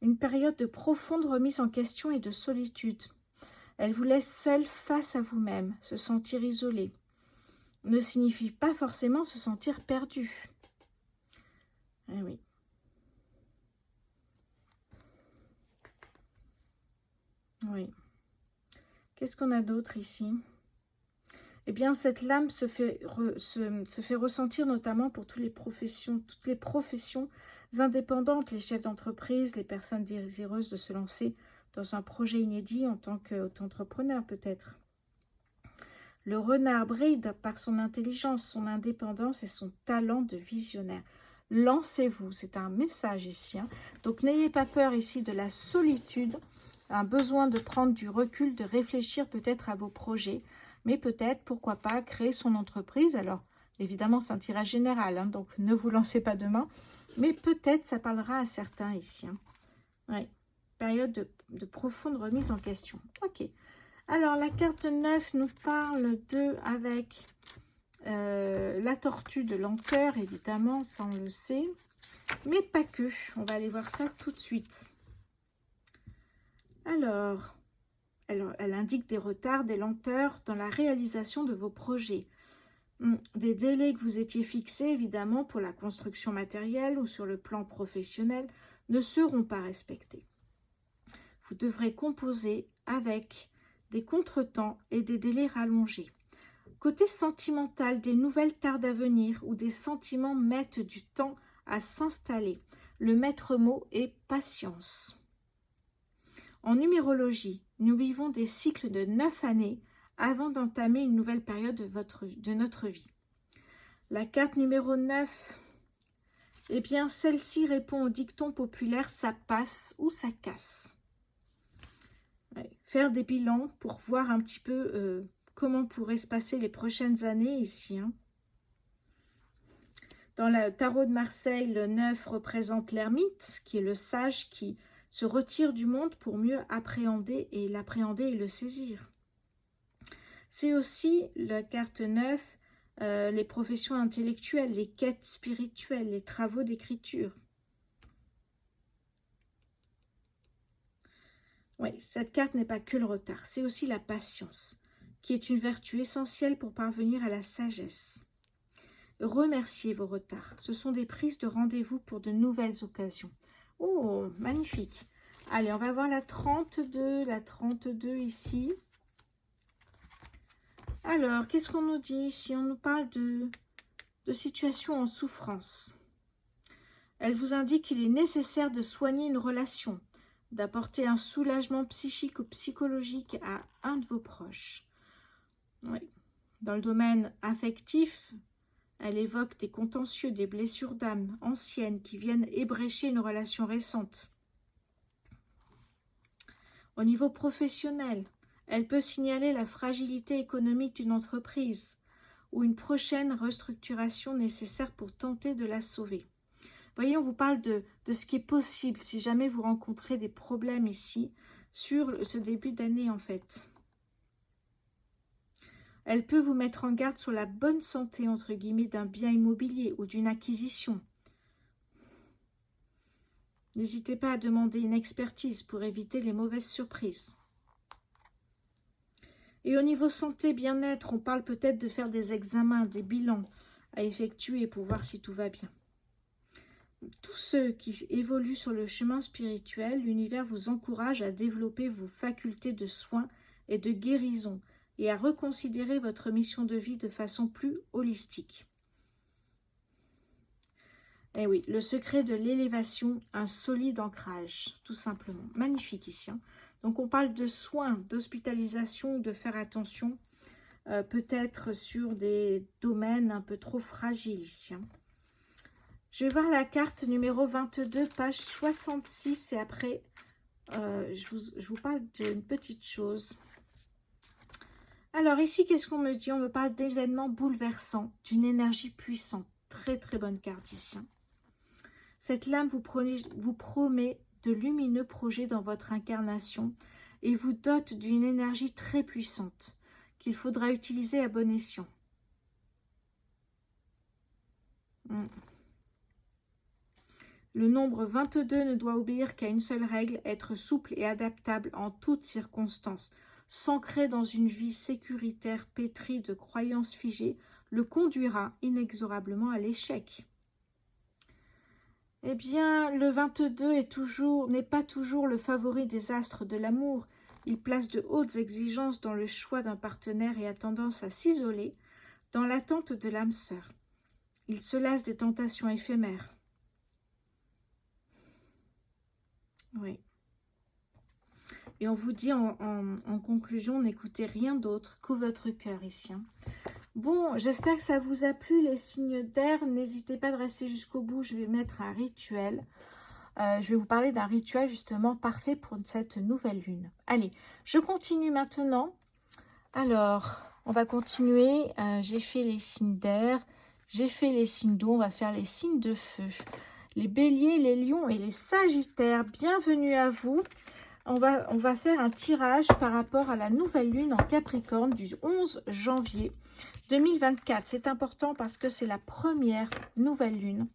Une période de profonde remise en question et de solitude. Elle vous laisse seul face à vous-même. Se sentir isolé ne signifie pas forcément se sentir perdu. Eh oui. Oui. Qu'est-ce qu'on a d'autre ici? Eh bien, cette lame se fait ressentir notamment pour toutes les professions indépendantes, les chefs d'entreprise, les personnes désireuses de se lancer dans un projet inédit en tant qu'entrepreneur peut-être. Le renard brille par son intelligence, son indépendance et son talent de visionnaire. Lancez-vous, c'est un message ici. Hein. Donc n'ayez pas peur ici de la solitude, un besoin de prendre du recul, de réfléchir peut-être à vos projets, mais peut-être, pourquoi pas, créer son entreprise. Alors, évidemment, c'est un tirage général, hein, donc ne vous lancez pas demain, mais peut-être ça parlera à certains ici. Hein. Ouais. Période de profonde remise en question. Ok. Alors, la carte 9 nous parle avec la tortue de lenteur, évidemment, ça on le sait, mais pas que. On va aller voir ça tout de suite. Alors, elle indique des retards, des lenteurs dans la réalisation de vos projets. Des délais que vous étiez fixés, évidemment, pour la construction matérielle ou sur le plan professionnel, ne seront pas respectés. Vous devrez composer avec des contretemps et des délais rallongés. Côté sentimental, des nouvelles tardent à venir ou des sentiments mettent du temps à s'installer. Le maître mot est patience. En numérologie, nous vivons des cycles de 9 années avant d'entamer une nouvelle période de notre vie. La carte numéro 9, eh bien celle-ci répond au dicton populaire « ça passe ou ça casse ». Ouais, faire des bilans pour voir un petit peu comment pourraient se passer les prochaines années ici. Hein. Dans le tarot de Marseille, le 9 représente l'ermite, qui est le sage qui se retire du monde pour mieux l'appréhender et le saisir. C'est aussi la carte 9, les professions intellectuelles, les quêtes spirituelles, les travaux d'écriture. Oui, cette carte n'est pas que le retard, c'est aussi la patience, qui est une vertu essentielle pour parvenir à la sagesse. Remerciez vos retards, ce sont des prises de rendez-vous pour de nouvelles occasions. Oh, magnifique. Allez, on va voir la 32 ici. Alors, qu'est-ce qu'on nous dit ici? On nous parle de situations en souffrance. Elle vous indique qu'il est nécessaire de soigner une relation, d'apporter un soulagement psychique ou psychologique à un de vos proches. Oui. Dans le domaine affectif, elle évoque des contentieux, des blessures d'âme anciennes qui viennent ébrécher une relation récente. Au niveau professionnel, elle peut signaler la fragilité économique d'une entreprise ou une prochaine restructuration nécessaire pour tenter de la sauver. Voyez, on vous parle de ce qui est possible si jamais vous rencontrez des problèmes ici sur ce début d'année en fait. Elle peut vous mettre en garde sur la bonne santé entre guillemets d'un bien immobilier ou d'une acquisition. N'hésitez pas à demander une expertise pour éviter les mauvaises surprises. Et au niveau santé, bien-être, on parle peut-être de faire des examens, des bilans à effectuer pour voir si tout va bien. Tous ceux qui évoluent sur le chemin spirituel, l'univers vous encourage à développer vos facultés de soins et de guérison et à reconsidérer votre mission de vie de façon plus holistique. Et oui, le secret de l'élévation, un solide ancrage, tout simplement. Magnifique ici. Hein. Donc on parle de soins, d'hospitalisation, de faire attention, peut-être sur des domaines un peu trop fragiles ici. Hein. Je vais voir la carte numéro 22, page 66, et après, je vous parle d'une petite chose. Alors ici, qu'est-ce qu'on me dit? On me parle d'événements bouleversants, d'une énergie puissante. Très très bonne carte ici. Hein. Cette lame vous promet de lumineux projets dans votre incarnation et vous dote d'une énergie très puissante qu'il faudra utiliser à bon escient. Le nombre 22 ne doit obéir qu'à une seule règle, être souple et adaptable en toutes circonstances. S'ancrer dans une vie sécuritaire pétrie de croyances figées le conduira inexorablement à l'échec. Eh bien, le 22 n'est pas toujours le favori des astres de l'amour, Il place de hautes exigences dans le choix d'un partenaire et a tendance à s'isoler dans l'attente de l'âme sœur. Il se lasse des tentations éphémères. Oui. Et on vous dit en conclusion, n'écoutez rien d'autre que votre cœur ici. Hein. Bon, j'espère que ça vous a plu, les signes d'air. N'hésitez pas de rester jusqu'au bout. Je vais mettre un rituel. Je vais vous parler d'un rituel justement parfait pour cette nouvelle lune. Allez, je continue maintenant. Alors, on va continuer. J'ai fait les signes d'air. J'ai fait les signes d'eau. On va faire les signes de feu. Les béliers, les lions et les sagittaires. Bienvenue à vous. On va faire un tirage par rapport à la nouvelle lune en Capricorne du 11 janvier 2024. C'est important parce que c'est la première nouvelle lune.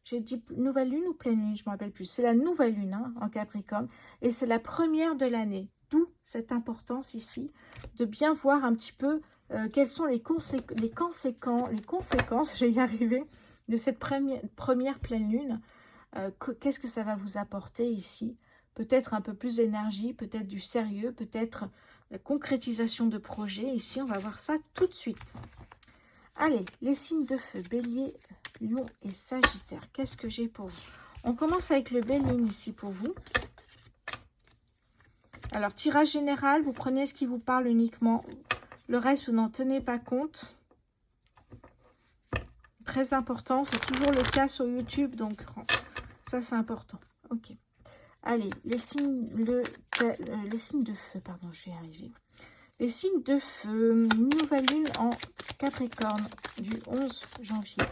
J'ai dit nouvelle lune ou pleine lune, je ne me rappelle plus. C'est la nouvelle lune hein, en Capricorne et c'est la première de l'année. D'où cette importance ici de bien voir un petit peu quelles sont les conséquences, je vais y arriver, de cette première pleine lune. Qu'est-ce que ça va vous apporter ici? Peut-être un peu plus d'énergie, peut-être du sérieux, peut-être la concrétisation de projets. Ici, on va voir ça tout de suite. Allez, les signes de feu, bélier, lion et sagittaire. Qu'est-ce que j'ai pour vous? On commence avec le bélier ici pour vous. Alors, tirage général, vous prenez ce qui vous parle uniquement. Le reste, vous n'en tenez pas compte. Très important, c'est toujours le cas sur YouTube, donc ça, c'est important. Ok. Allez, les signes de feu, pardon, je vais y arriver. Les signes de feu, nouvelle lune en Capricorne du 11 janvier.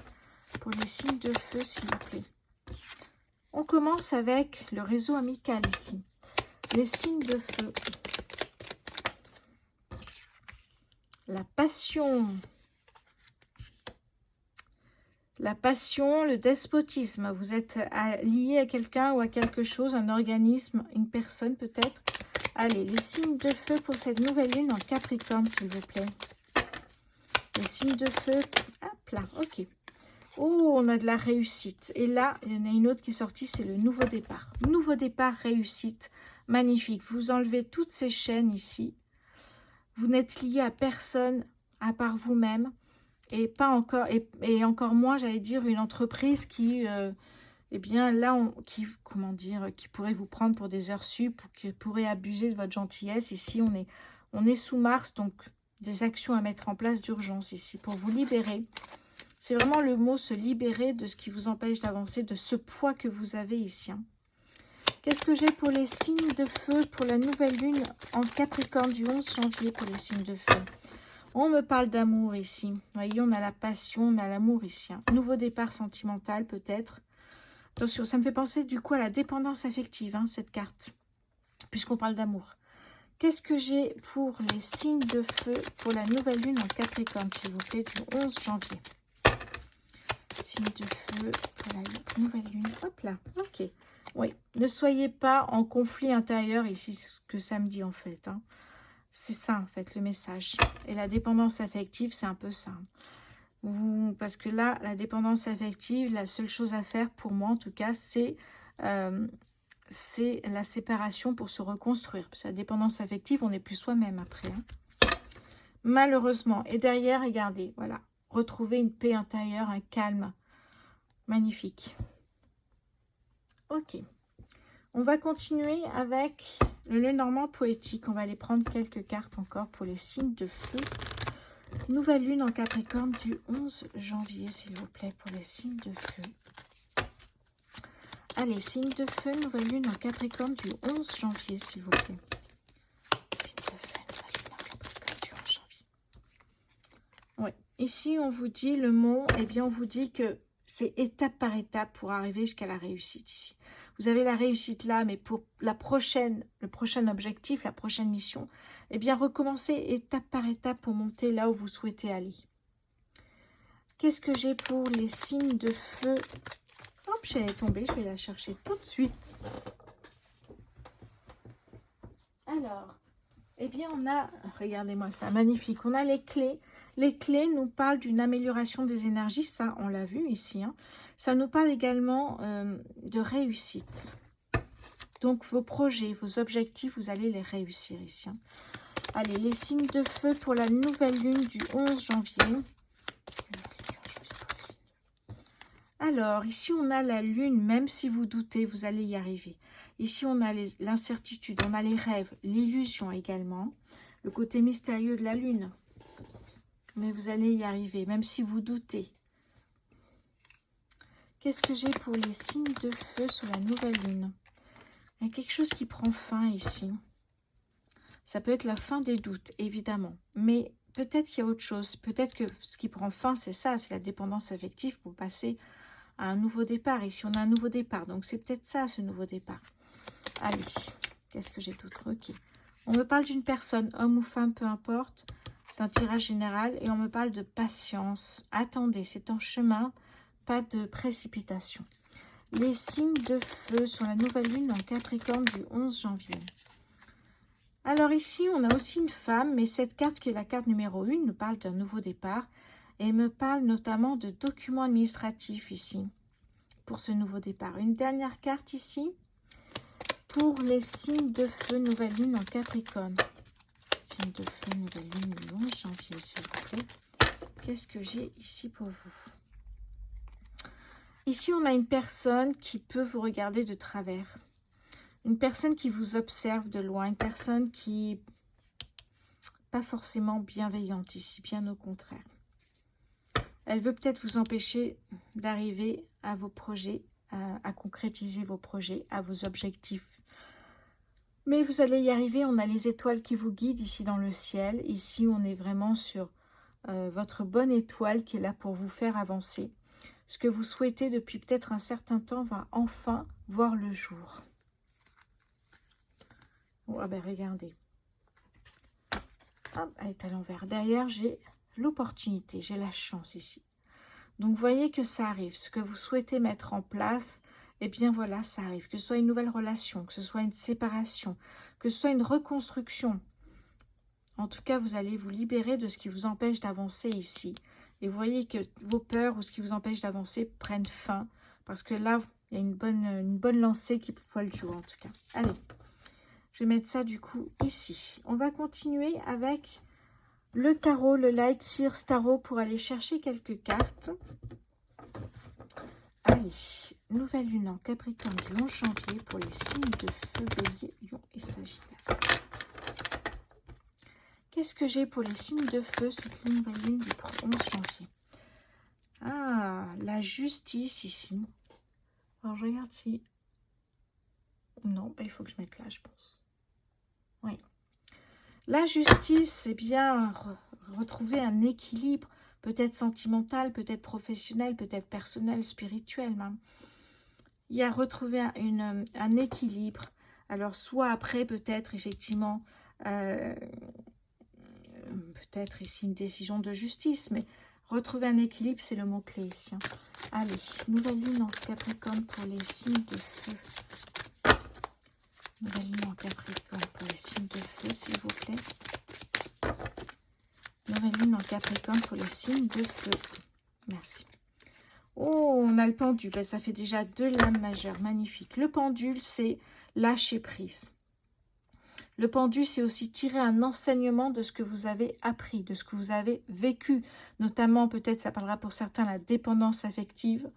Pour les signes de feu, s'il vous plaît. On commence avec le réseau amical ici. Les signes de feu. La passion. La passion, le despotisme. Vous êtes lié à quelqu'un ou à quelque chose, un organisme, une personne peut-être. Allez, les signes de feu pour cette nouvelle lune en Capricorne, s'il vous plaît. Les signes de feu. Hop là, ok. Oh, on a de la réussite. Et là, il y en a une autre qui est sortie, c'est le nouveau départ. Nouveau départ, réussite. Magnifique. Vous enlevez toutes ces chaînes ici. Vous n'êtes lié à personne à part vous-même. Et pas encore, et encore moins, j'allais dire, une entreprise qui, eh bien, là, qui pourrait vous prendre pour des heures sup ou qui pourrait abuser de votre gentillesse. Ici, on est sous Mars, donc des actions à mettre en place d'urgence ici pour vous libérer. C'est vraiment le mot, se libérer de ce qui vous empêche d'avancer, de ce poids que vous avez ici. Hein. Qu'est-ce que j'ai pour les signes de feu, pour la nouvelle lune en Capricorne du 11 janvier pour les signes de feu? On me parle d'amour ici. Vous voyez, on a la passion, on a l'amour ici. Hein. Nouveau départ sentimental peut-être. Attention, ça me fait penser du coup à la dépendance affective, hein, cette carte. Puisqu'on parle d'amour. Qu'est-ce que j'ai pour les signes de feu pour la nouvelle lune en Capricorne, s'il vous plaît, du 11 janvier? Signes de feu pour la nouvelle lune. Hop là, ok. Oui, ne soyez pas en conflit intérieur ici, ce que ça me dit en fait. Hein. C'est ça, en fait, le message. Et la dépendance affective, c'est un peu ça. Parce que là, la dépendance affective, la seule chose à faire, pour moi en tout cas, c'est la séparation pour se reconstruire. Parce que la dépendance affective, on n'est plus soi-même après. Hein. Malheureusement. Et derrière, regardez, voilà. Retrouver une paix intérieure, un calme. Magnifique. Ok. On va continuer avec le Lenormand poétique. On va aller prendre quelques cartes encore pour les signes de feu. Nouvelle lune en Capricorne du 11 janvier, s'il vous plaît, pour les signes de feu. Allez, signes de feu, nouvelle lune en Capricorne du 11 janvier, s'il vous plaît. Signes de feu, nouvelle lune en Capricorne du 11 janvier. Oui, ici on vous dit le mot, eh bien on vous dit que c'est étape par étape pour arriver jusqu'à la réussite ici. Vous avez la réussite là, mais pour le prochain objectif, la prochaine mission, eh bien, recommencez étape par étape pour monter là où vous souhaitez aller. Qu'est-ce que j'ai pour les signes de feu? Hop, j'allais tomber, je vais la chercher tout de suite. Alors, eh bien, on a, regardez-moi ça, magnifique, on a les clés. Les clés nous parlent d'une amélioration des énergies, ça on l'a vu ici. Hein. Ça nous parle également de réussite. Donc, vos projets, vos objectifs, vous allez les réussir ici. Hein. Allez, les signes de feu pour la nouvelle lune du 11 janvier. Alors, ici, on a la lune. Même si vous doutez, vous allez y arriver. Ici, on a l'incertitude, on a les rêves, l'illusion également. Le côté mystérieux de la lune. Mais vous allez y arriver, même si vous doutez. Qu'est-ce que j'ai pour les signes de feu sur la nouvelle lune? Il y a quelque chose qui prend fin ici. Ça peut être la fin des doutes, évidemment. Mais peut-être qu'il y a autre chose. Peut-être que ce qui prend fin, c'est ça, c'est la dépendance affective pour passer à un nouveau départ. Ici, on a un nouveau départ. Donc, c'est peut-être ça, ce nouveau départ. Allez, qu'est-ce que j'ai d'autre? Ok. On me parle d'une personne, homme ou femme, peu importe. C'est un tirage général. Et on me parle de patience. Attendez, c'est en chemin. Pas de précipitation. Les signes de feu sur la nouvelle lune en Capricorne du 11 janvier. Alors ici, on a aussi une femme, mais cette carte qui est la carte numéro 1 nous parle d'un nouveau départ et me parle notamment de documents administratifs ici pour ce nouveau départ. Une dernière carte ici pour les signes de feu nouvelle lune en Capricorne. Signes de feu nouvelle lune le 11 janvier, s'il vous plaît. Qu'est-ce que j'ai ici pour vous? Ici, on a une personne qui peut vous regarder de travers. Une personne qui vous observe de loin. Une personne qui n'est pas forcément bienveillante ici, bien au contraire. Elle veut peut-être vous empêcher d'arriver à vos projets, à concrétiser vos projets, à vos objectifs. Mais vous allez y arriver. On a les étoiles qui vous guident ici dans le ciel. Ici, on est vraiment sur votre bonne étoile qui est là pour vous faire avancer. Ce que vous souhaitez depuis peut-être un certain temps va enfin voir le jour. Oh, ah ben regardez. Hop, elle est à l'envers. Derrière, j'ai l'opportunité, j'ai la chance ici. Donc, vous voyez que ça arrive. Ce que vous souhaitez mettre en place, eh bien voilà, ça arrive. Que ce soit une nouvelle relation, que ce soit une séparation, que ce soit une reconstruction. En tout cas, vous allez vous libérer de ce qui vous empêche d'avancer ici. Et vous voyez que vos peurs ou ce qui vous empêche d'avancer prennent fin. Parce que là, il y a une bonne lancée qui voit le jour en tout cas. Allez, je vais mettre ça du coup ici. On va continuer avec le tarot, le Light Sears Tarot pour aller chercher quelques cartes. Allez, nouvelle lune en Capricorne du 11 janvier pour les signes de feu, Bélier, Lion et Sagittaire. Qu'est-ce que j'ai pour les signes de feu, cette nouvelle lune du 11 janvier? Ah, la justice ici. Alors, je regarde si... Non, bah, il faut que je mette là, je pense. Oui. La justice, c'est bien retrouver un équilibre, peut-être sentimental, peut-être professionnel, peut-être personnel, spirituel même. Il y a retrouver un équilibre. Alors, soit après, peut-être, effectivement... peut-être ici une décision de justice, mais retrouver un équilibre, c'est le mot-clé ici. Hein. Allez, nouvelle lune en Capricorne pour les signes de feu. Nouvelle lune en Capricorne pour les signes de feu, s'il vous plaît. Nouvelle lune en Capricorne pour les signes de feu. Merci. Oh, on a le pendule. Ben, ça fait déjà 2 lames majeures. Magnifique. Le pendule, c'est lâcher prise. Le pendule, c'est aussi tirer un enseignement de ce que vous avez appris, de ce que vous avez vécu. Notamment, peut-être, ça parlera pour certains, la dépendance affective.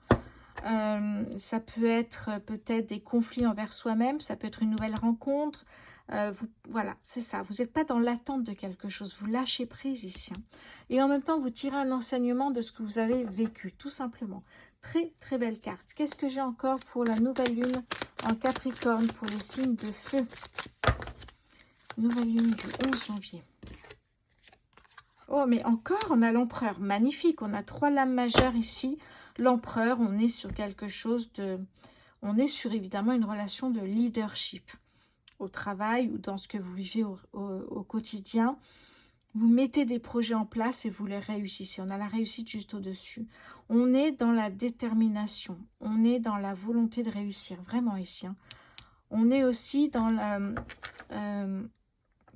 Ça peut être peut-être des conflits envers soi-même. Ça peut être une nouvelle rencontre. Voilà, c'est ça. Vous n'êtes pas dans l'attente de quelque chose. Vous lâchez prise ici. Hein. Et en même temps, vous tirez un enseignement de ce que vous avez vécu, tout simplement. Très, très belle carte. Qu'est-ce que j'ai encore pour la nouvelle lune en Capricorne, pour les signes de feu? Nouvelle lune du 11 janvier. Oh, mais encore, on a l'empereur. Magnifique. On a 3 lames majeures ici. L'empereur, on est sur quelque chose de... On est sur, évidemment, une relation de leadership. Au travail ou dans ce que vous vivez au quotidien. Vous mettez des projets en place et vous les réussissez. On a la réussite juste au-dessus. On est dans la détermination. On est dans la volonté de réussir. Vraiment ici. Hein. On est aussi dans la...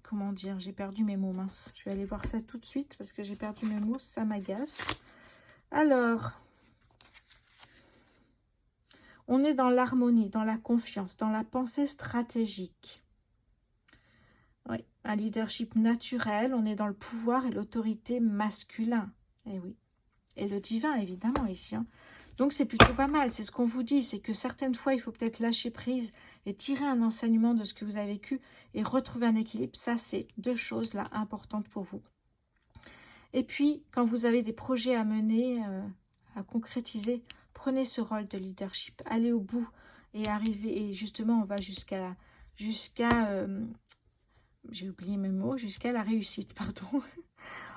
comment dire, j'ai perdu mes mots, mince. Je vais aller voir ça tout de suite parce que j'ai perdu mes mots, ça m'agace. Alors, On est dans l'harmonie, dans la confiance, dans la pensée stratégique. Oui, un leadership naturel, on est dans le pouvoir et l'autorité masculin. Et oui. Et le divin, évidemment, ici. Hein. Donc, c'est plutôt pas mal. C'est ce qu'on vous dit. C'est que certaines fois, il faut peut-être lâcher prise et tirer un enseignement de ce que vous avez vécu et retrouver un équilibre. Ça, c'est deux choses là importantes pour vous. Et puis, quand vous avez des projets à mener, à concrétiser, prenez ce rôle de leadership. Allez au bout et arrivez. Et justement, on va jusqu'à j'ai oublié mes mots, jusqu'à la réussite, pardon.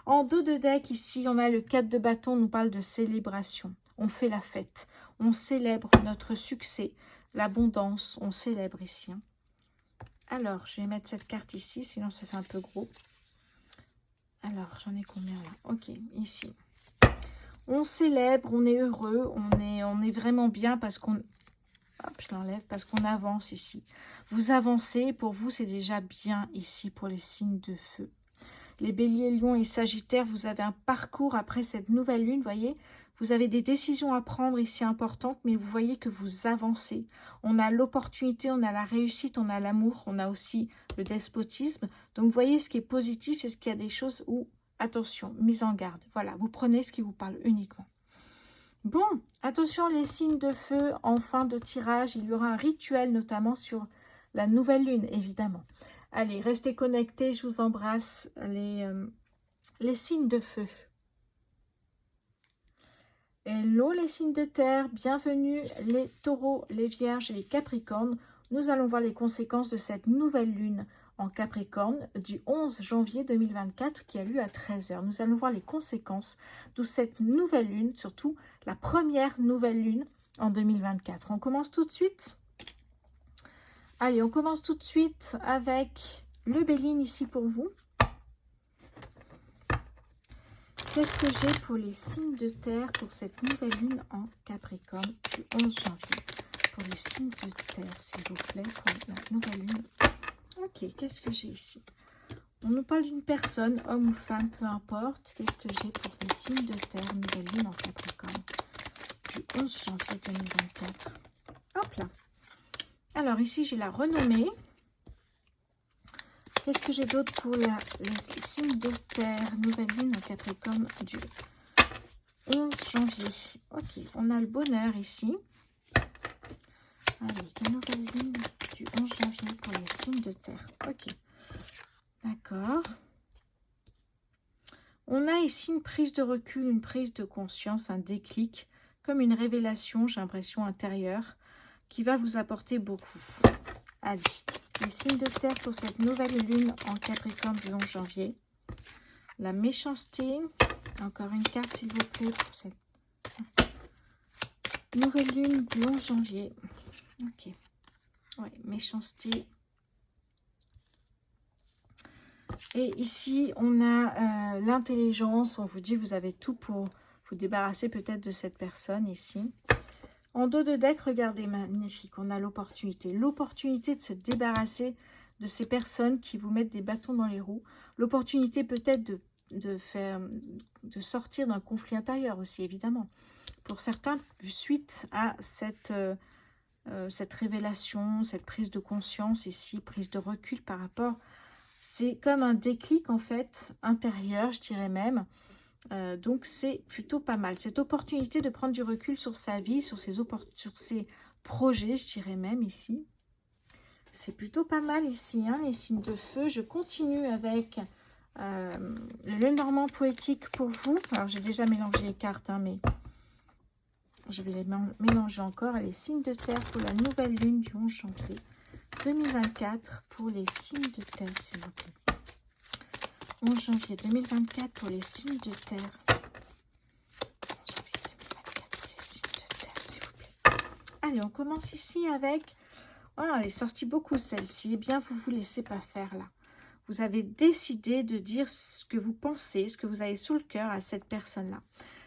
En dos de deck, ici, on a le 4 de bâton, on nous parle de célébration. On fait la fête, on célèbre notre succès, l'abondance, on célèbre ici. Hein. Alors, je vais mettre cette carte ici, sinon ça fait un peu gros. Alors, j'en ai combien là? Ok, ici. On célèbre, on est heureux, on est vraiment bien parce qu'on... Hop, je l'enlève parce qu'on avance ici. Vous avancez, pour vous, c'est déjà bien ici pour les signes de feu. Les béliers, lions et sagittaires, vous avez un parcours après cette nouvelle lune, voyez. Vous avez des décisions à prendre ici importantes, mais vous voyez que vous avancez. On a l'opportunité, on a la réussite, on a l'amour, on a aussi le despotisme. Donc, vous voyez ce qui est positif, c'est ce qu'il y a des choses où, attention, mise en garde. Voilà, vous prenez ce qui vous parle uniquement. Bon, attention les signes de feu en fin de tirage. Il y aura un rituel notamment sur la nouvelle lune, évidemment. Allez, restez connectés. Je vous embrasse les signes de feu. Hello les signes de terre. Bienvenue les taureaux, les vierges et les capricornes. Nous allons voir les conséquences de cette nouvelle lune en Capricorne du 11 janvier 2024 qui a lieu à 13 h. Nous allons voir les conséquences de cette nouvelle lune, surtout la première nouvelle lune en 2024. On commence tout de suite. Allez, on commence tout de suite avec le Béline ici pour vous. Qu'est-ce que j'ai pour les signes de terre pour cette nouvelle lune en Capricorne du 11 janvier? Pour les signes de terre, s'il vous plaît, pour la nouvelle lune. Ok, qu'est-ce que j'ai ici? On nous parle d'une personne, homme ou femme, peu importe. Qu'est-ce que j'ai pour les signes de terre, nouvelle lune en Capricorne du 11 janvier 2024? Hop là. Alors ici, j'ai la renommée. Qu'est-ce que j'ai d'autre pour les signes de terre, nouvelle lune en Capricorne du 11 janvier? Ok, on a le bonheur ici. Allez, la nouvelle lune du 11 janvier pour les signes de terre. Ok, d'accord. On a ici une prise de recul, une prise de conscience, un déclic, comme une révélation, j'ai l'impression, intérieure, qui va vous apporter beaucoup. Allez, les signes de terre pour cette nouvelle lune en Capricorne du 11 janvier. La méchanceté, encore une carte s'il vous plaît pour cette nouvelle lune du 11 janvier. Ok, ouais, méchanceté. Et ici, on a l'intelligence. On vous dit, vous avez tout pour vous débarrasser peut-être de cette personne ici. En dos de deck, regardez, magnifique. On a l'opportunité. L'opportunité de se débarrasser de ces personnes qui vous mettent des bâtons dans les roues. L'opportunité peut-être de sortir d'un conflit intérieur aussi, évidemment. Pour certains, suite à cette révélation, cette prise de conscience ici, prise de recul par rapport... C'est comme un déclic en fait, intérieur, je dirais même. Donc c'est plutôt pas mal. Cette opportunité de prendre du recul sur sa vie, sur ses projets, je dirais même ici. C'est plutôt pas mal ici, hein, les signes de feu. Je continue avec le Normand poétique pour vous. Alors j'ai déjà mélangé les cartes, hein, mais je vais les mélanger encore. Les signes de terre pour la nouvelle lune du 11 janvier 2024 pour les signes de terre, s'il vous plaît. 11 janvier 2024 pour les signes de terre. 11 janvier 2024 pour les signes de terre, s'il vous plaît. Allez, on commence ici avec... Voilà, elle est sortie beaucoup celle-ci. Eh bien, vous ne vous laissez pas faire là. Vous avez décidé de dire ce que vous pensez, ce que vous avez sous le cœur à cette personne-là.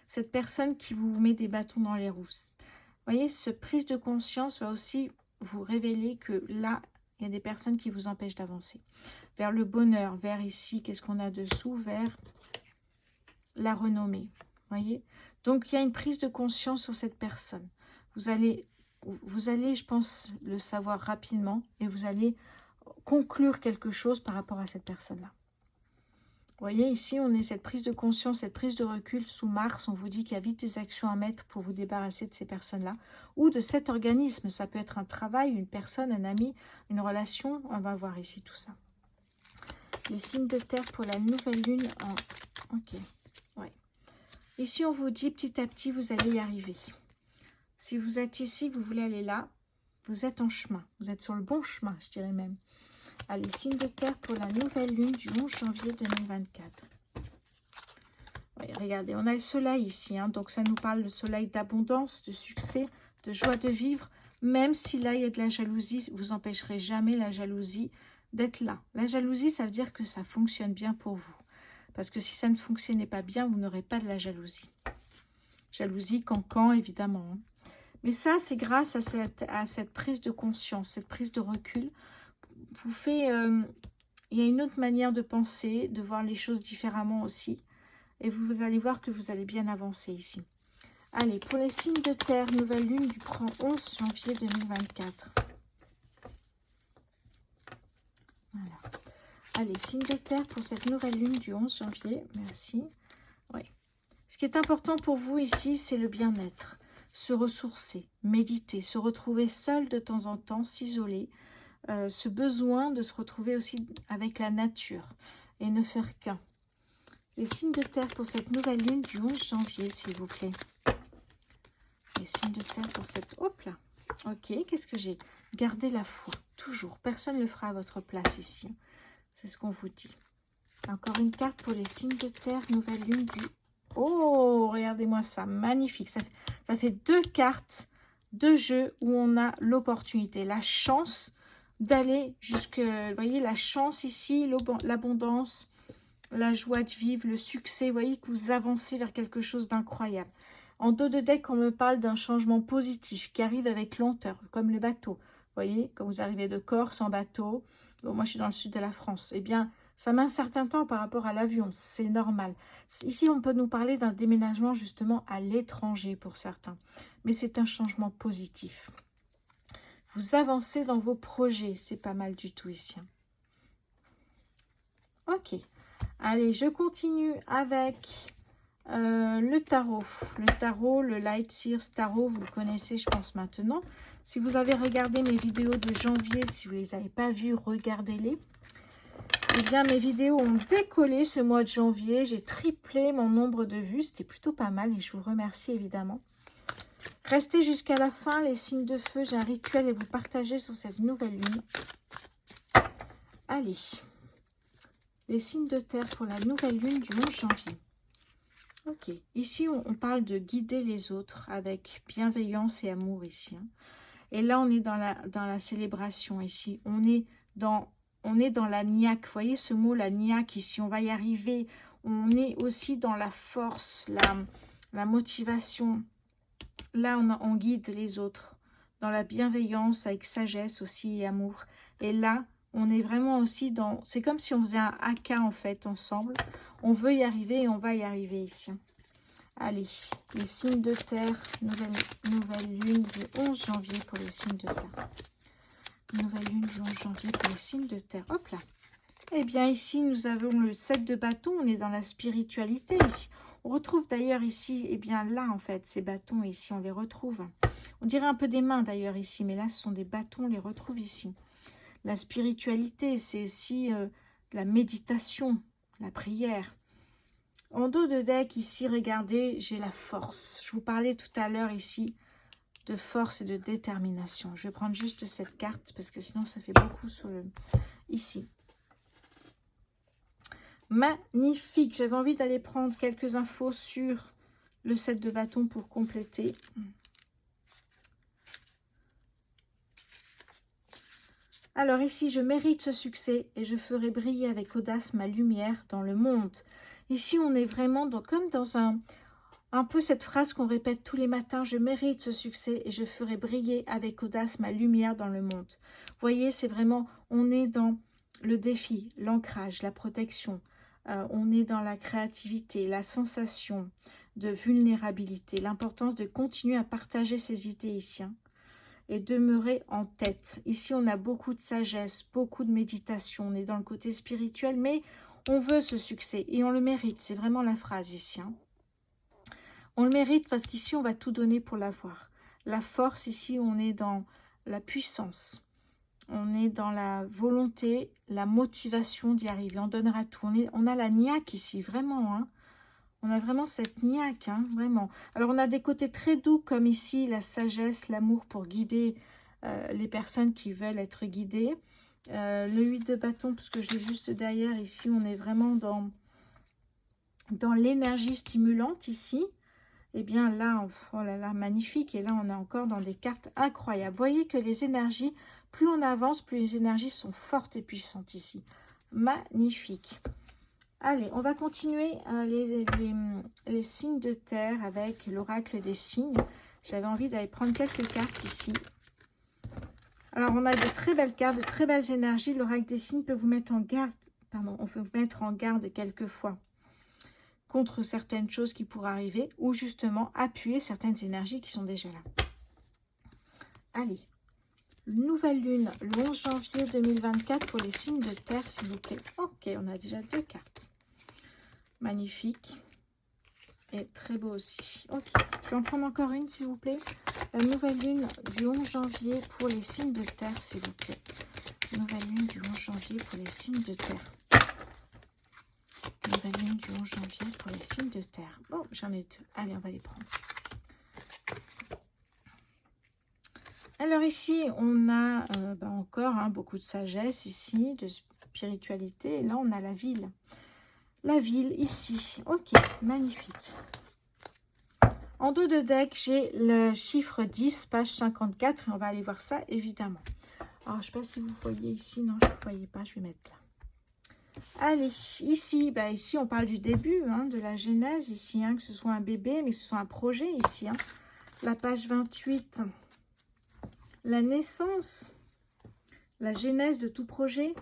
Cette personne qui vous met des bâtons dans les roues. Vous voyez, ce prise de conscience va aussi... vous révélez que là, il y a des personnes qui vous empêchent d'avancer. Vers le bonheur, vers ici, qu'est-ce qu'on a dessous? Vers la renommée, voyez. Donc, il y a une prise de conscience sur cette personne. Vous allez vous allez, je pense, le savoir rapidement et vous allez conclure quelque chose par rapport à cette personne-là. Vous voyez, ici, on est cette prise de conscience, cette prise de recul sous Mars. On vous dit qu'il y a vite des actions à mettre pour vous débarrasser de ces personnes-là ou de cet organisme. Ça peut être un travail, une personne, un ami, une relation. On va voir ici tout ça. Les signes de terre pour la nouvelle lune en... Ok, ouais. Ici, on vous dit petit à petit, vous allez y arriver. Si vous êtes ici, que vous voulez aller là, vous êtes en chemin. Vous êtes sur le bon chemin, je dirais même. Allez, signe de terre pour la nouvelle lune du 11 janvier 2024. Oui, regardez, on a le soleil ici. Hein, donc, ça nous parle de soleil d'abondance, de succès, de joie de vivre. Même si là, il y a de la jalousie, vous empêcherez jamais la jalousie d'être là. La jalousie, ça veut dire que ça fonctionne bien pour vous. Parce que si ça ne fonctionnait pas bien, vous n'aurez pas de la jalousie. Jalousie, cancan, évidemment. Hein. Mais ça, c'est grâce à cette prise de conscience, cette prise de recul. Vous fait, il y a une autre manière de penser, de voir les choses différemment aussi. Et vous allez voir que vous allez bien avancer ici. Allez, pour les signes de terre, nouvelle lune du 11 janvier 2024. Voilà. Allez, signe de terre pour cette nouvelle lune du 11 janvier. Merci. Oui. Ce qui est important pour vous ici, c'est le bien-être. Se ressourcer, méditer, se retrouver seul de temps en temps, s'isoler. Ce besoin de se retrouver aussi avec la nature et ne faire qu'un. Les signes de terre pour cette nouvelle lune du 11 janvier, s'il vous plaît. Les signes de terre pour cette... Hop là. Ok, qu'est-ce que j'ai? Gardez la foi, toujours. Personne ne le fera à votre place ici. C'est ce qu'on vous dit. Encore une carte pour les signes de terre, nouvelle lune du... Oh, regardez-moi ça, magnifique. Ça fait 2 cartes de jeu où on a l'opportunité, la chance d'aller jusque, vous voyez, la chance ici, l'abondance, la joie de vivre, le succès, vous voyez que vous avancez vers quelque chose d'incroyable. En dos de deck, on me parle d'un changement positif qui arrive avec lenteur, comme le bateau. Vous voyez, quand vous arrivez de Corse en bateau, bon, moi je suis dans le sud de la France, eh bien, ça met un certain temps par rapport à l'avion, c'est normal. Ici, on peut nous parler d'un déménagement justement à l'étranger pour certains, mais c'est un changement positif. Vous avancez dans vos projets, c'est pas mal du tout ici. Ok, allez, je continue avec le tarot. Le tarot, le Light Seers Tarot, vous le connaissez, je pense, maintenant. Si vous avez regardé mes vidéos de janvier, si vous ne les avez pas vues, regardez-les. Eh bien, mes vidéos ont décollé ce mois de janvier. J'ai triplé mon nombre de vues. C'était plutôt pas mal et je vous remercie évidemment. Restez jusqu'à la fin, les signes de feu. J'ai un rituel et vous partagez sur cette nouvelle lune. Allez. Les signes de terre pour la nouvelle lune du 11 janvier. Ok. Ici, on parle de guider les autres avec bienveillance et amour ici. Hein. Et là, on est dans la célébration ici. On est dans la niaque. Vous voyez ce mot, la niaque ici. On va y arriver. On est aussi dans la force, la motivation. Là, on guide les autres dans la bienveillance avec sagesse aussi et amour. Et là, on est vraiment aussi dans... C'est comme si on faisait un haka en fait ensemble. On veut y arriver et on va y arriver ici. Allez, les signes de terre, nouvelle lune du 11 janvier pour les signes de terre. Nouvelle lune du 11 janvier pour les signes de terre. Hop là. Eh bien, ici, nous avons le 7 de bâton. On est dans la spiritualité ici. On retrouve d'ailleurs ici, eh bien là, en fait, ces bâtons ici, on les retrouve. On dirait un peu des mains d'ailleurs ici, mais là, ce sont des bâtons, on les retrouve ici. La spiritualité, c'est aussi la méditation, la prière. En dos de deck, ici, regardez, j'ai la force. Je vous parlais tout à l'heure ici de force et de détermination. Je vais prendre juste cette carte parce que sinon, ça fait beaucoup sur le... Ici. Magnifique. J'avais envie d'aller prendre quelques infos sur le 7 de bâton pour compléter. Alors ici, je mérite ce succès et je ferai briller avec audace ma lumière dans le monde. Ici, on est vraiment comme dans un peu cette phrase qu'on répète tous les matins. Je mérite ce succès et je ferai briller avec audace ma lumière dans le monde. Vous voyez, c'est vraiment, on est dans le défi, l'ancrage, la protection. On est dans la créativité, la sensation de vulnérabilité, l'importance de continuer à partager ses idées ici. Hein. et demeurez en tête. Ici, on a beaucoup de sagesse, beaucoup de méditation. On est dans le côté spirituel, mais on veut ce succès et on le mérite. C'est vraiment la phrase ici. Hein. On le mérite parce qu'ici, on va tout donner pour l'avoir. La force, ici, on est dans la puissance. On est dans la volonté, la motivation d'y arriver. On donnera tout. On a la niaque ici, vraiment. Hein. On a vraiment cette niaque, hein, vraiment. Alors, on a des côtés très doux, comme ici, la sagesse, l'amour pour guider les personnes qui veulent être guidées. Le 8 de bâton, parce que je l'ai juste derrière, ici, on est vraiment dans l'énergie stimulante, ici. Et bien là, oh là là, magnifique. Et là, on est encore dans des cartes incroyables. Vous voyez que les énergies, plus on avance, plus les énergies sont fortes et puissantes ici. Magnifique. Allez, on va continuer les signes de terre avec l'oracle des signes. J'avais envie d'aller prendre quelques cartes ici. Alors, on a de très belles cartes, de très belles énergies. L'oracle des signes peut vous mettre en garde, pardon, on peut vous mettre en garde quelquefois contre certaines choses qui pourraient arriver ou justement appuyer certaines énergies qui sont déjà là. Allez, nouvelle lune, le 11 janvier 2024 pour les signes de terre, s'il vous plaît. Ok, on a déjà 2 cartes. Magnifique. Et très beau aussi. Ok, je vais en prendre encore une, s'il vous plaît. La nouvelle lune du 11 janvier pour les signes de terre, s'il vous plaît. Nouvelle lune du 11 janvier pour les signes de terre. Nouvelle lune du 11 janvier pour les signes de terre. Bon, j'en ai 2. Allez, on va les prendre. Alors ici, on a encore beaucoup de sagesse ici, de spiritualité. Et là, on a la ville. La ville ici. Ok, magnifique. En dos de deck, j'ai le chiffre 10, page 54. Et on va aller voir ça, évidemment. Alors, je ne sais pas si vous voyez ici. Non, je ne voyais pas. Je vais mettre là. Allez, ici, ici, on parle du début, hein, de la genèse ici. Hein, que ce soit un bébé, mais que ce soit un projet ici. Hein. La page 28. La naissance, la genèse de tout projet.